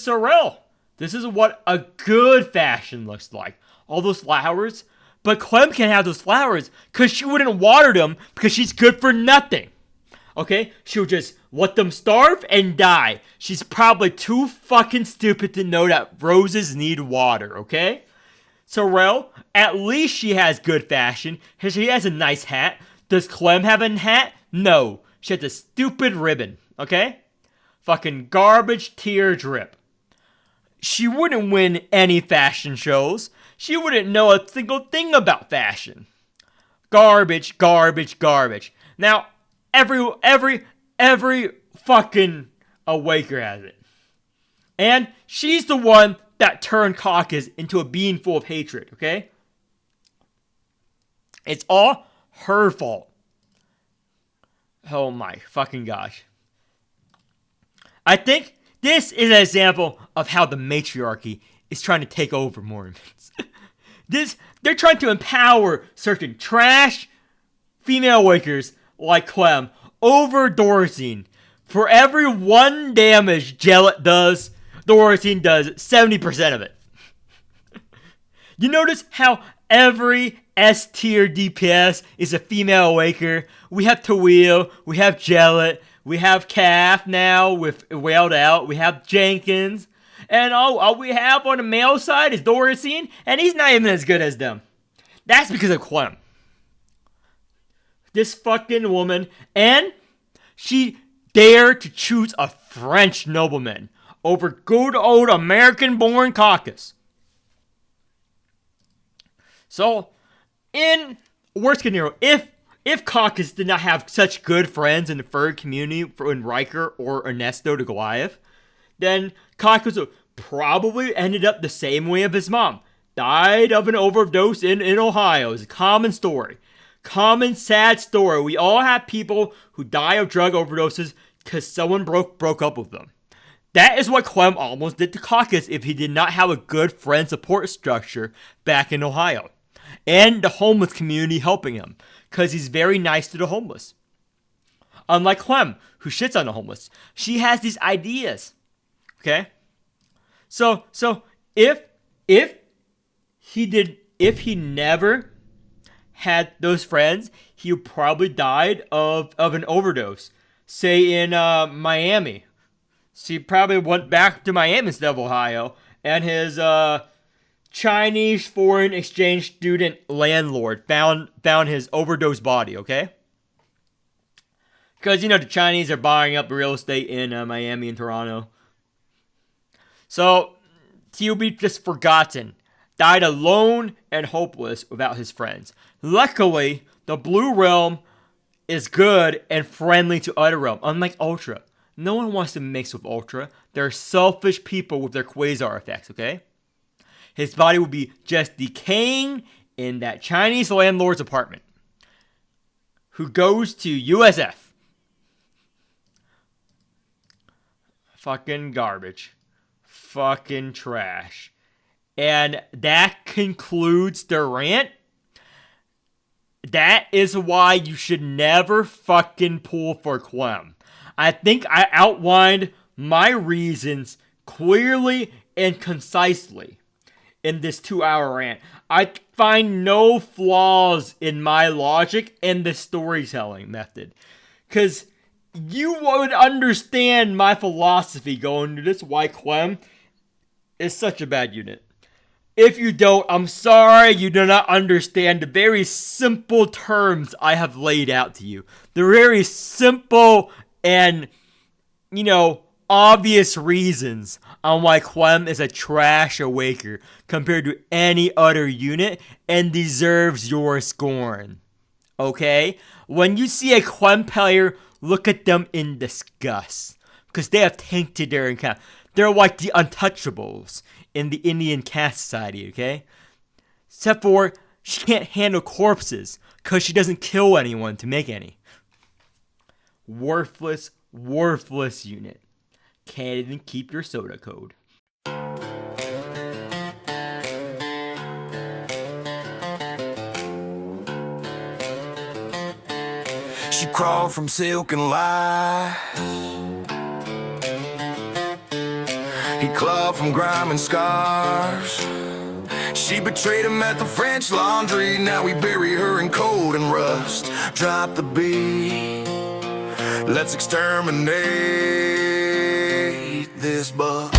Sorrel. This is what a good fashion looks like. All those flowers. But Clem can't have those flowers because she wouldn't water them because she's good for nothing. Okay? She'll just let them starve and die. She's probably too fucking stupid to know that roses need water, okay? Sorrel, at least she has good fashion. She has a nice hat. Does Clem have a hat? No. She has a stupid ribbon, okay? Fucking garbage tear drip. She wouldn't win any fashion shows. She wouldn't know a single thing about fashion. Garbage. Now, every fucking awaker has it. And she's the one that turned Caucus into a being full of hatred, okay? It's all her fault. Oh my fucking gosh. I think this is an example of how the matriarchy is trying to take over Morimens. They're trying to empower certain trash female wakers like Clem over Dorothy. For every 1 damage Jellet does, Dorothy does 70% of it. You notice how every S tier DPS is a female awaker? We have Tawil, we have Jellet, we have Calf now with Wailed Out, we have Jenkins, and all we have on the male side is Dorothy, and he's not even as good as them. That's because of Clem. This fucking woman, and she dared to choose a French nobleman over good old American-born Caucus. So, in worst case scenario, if Caucus did not have such good friends in the third community in Riker or Ernesto to Goliath, then Caucus would probably ended up the same way of his mom. Died of an overdose in Ohio. It's a common story. Common sad story. We all have people who die of drug overdoses because someone broke up with them. That is what Clem almost did to Caucus if he did not have a good friend support structure back in Ohio. And the homeless community helping him, because he's very nice to the homeless. Unlike Clem, who shits on the homeless. She has these ideas. Okay? So if he never had those friends, he probably died of an overdose. Say in Miami. So he probably went back to Miami instead of Ohio, and his Chinese foreign exchange student landlord found his overdose body, okay? Because, the Chinese are buying up real estate in Miami and Toronto. So, he'll be just forgotten. Died alone and hopeless without his friends. Luckily, the Blue Realm is good and friendly to other realms, unlike Ultra. No one wants to mix with Ultra. They're selfish people with their quasar effects, okay? His body will be just decaying in that Chinese landlord's apartment, who goes to USF. Fucking garbage. Fucking trash. And that concludes the rant. That is why you should never fucking pull for Clem. I think I outlined my reasons clearly and concisely in this 2-hour rant. I find no flaws in my logic and the storytelling method. Because you would understand my philosophy going to this, why Clem is such a bad unit. If you don't, I'm sorry you do not understand the very simple terms I have laid out to you. The very simple and, obvious reasons on why Clem is a trash awaker compared to any other unit and deserves your scorn. Okay? When you see a Clem player, look at them in disgust. Because they have tainted their encounter. They're like the untouchables in the Indian caste society, okay? Except for she can't handle corpses because she doesn't kill anyone to make any. Worthless unit. Can't even keep your soda code.
She crawled from silk and lies. He clawed from grime and scars. She betrayed him at the French Laundry. Now we bury her in cold and rust. Drop the beat. Let's exterminate this bug.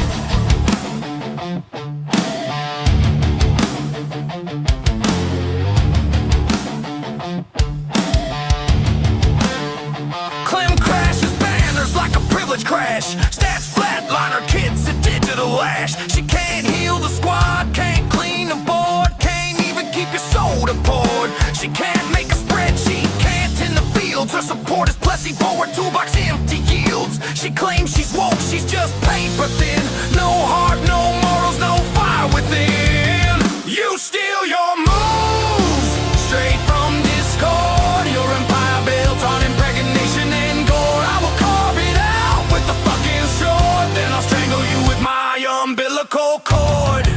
Clem crashes banners like a privilege crash. Stats flatliner, kids a digital lash. She can't heal the squad, can't clean the board, can't even keep your soda poured. She can't make a spreadsheet, can't in the fields. Her support is placebo, her toolbox empty yields. She claims she's woke, she's just paper thin. No heart, no morals, no fire within. You steal your moves straight from discord. Your empire built on impregnation and gore. I will carve it out with the fucking sword. Then I'll strangle you with my umbilical cord.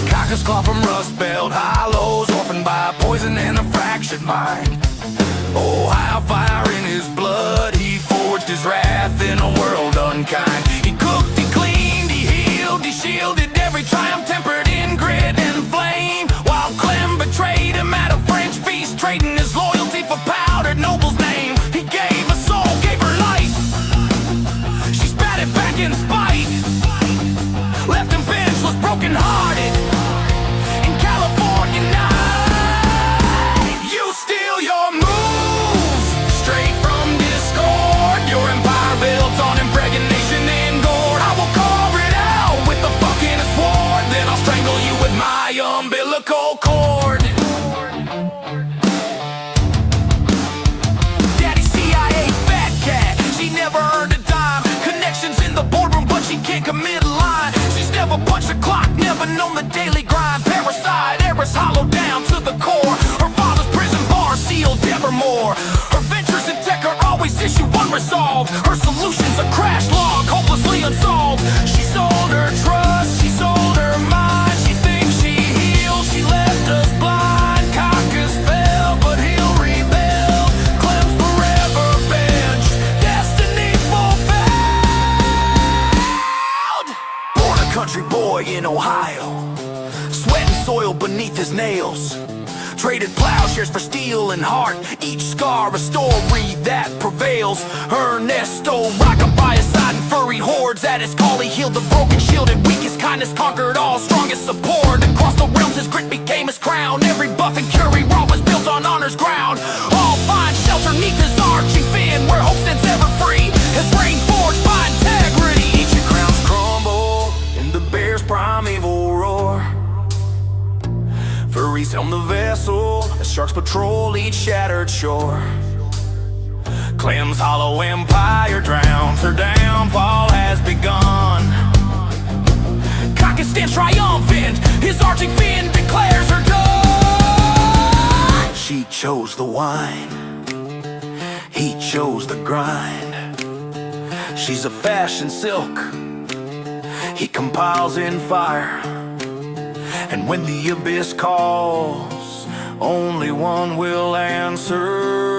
Caucus claw from Rust Belt hollows, orphaned by poison and a fractured mind. Ohio fire in his blood, he forged his wrath in a world unkind. He cooked, he cleaned, he healed, he shielded every triumph tempered in grit and flame. While Clem betrayed him at a French feast, trading his loyalty for powdered noble's name. He gave a soul, gave her life. She spat it back in spite. Left him benchless, broken hearted. In California night, you steal your moves straight from discord. Your empire built on impregnation and gore. I will carve it out with the a crash log, hopelessly unsolved. She sold her trust, she sold her mind. She thinks she healed, she left us blind. Caucus fell, but he'll rebuild. Clem's forever benched, destiny fulfilled. Born a country boy in Ohio, sweating soil beneath his nails. Traded plowshares for steel and heart, each scar a story that prevails. Ernesto rockin' by his side and furry hordes. At his call he healed the broken, shielded weakest, kindness conquered all, strongest support. Across the realms his grit became his crown. Every buff and curie raw was built on honor's ground. All find shelter neath his arching fin, where hope stands ever free. His reign forged by integrity. Ancient crowns crumble in the bear's primeval roar. Furries helm the vessel as sharks patrol each shattered shore. Clem's hollow empire drowns, her downfall has begun. Caucus stands triumphant, his arching fin declares her done. She chose the wine, he chose the grind. She's a fashion silk, he compiles in fire. And when the abyss calls, only one will answer.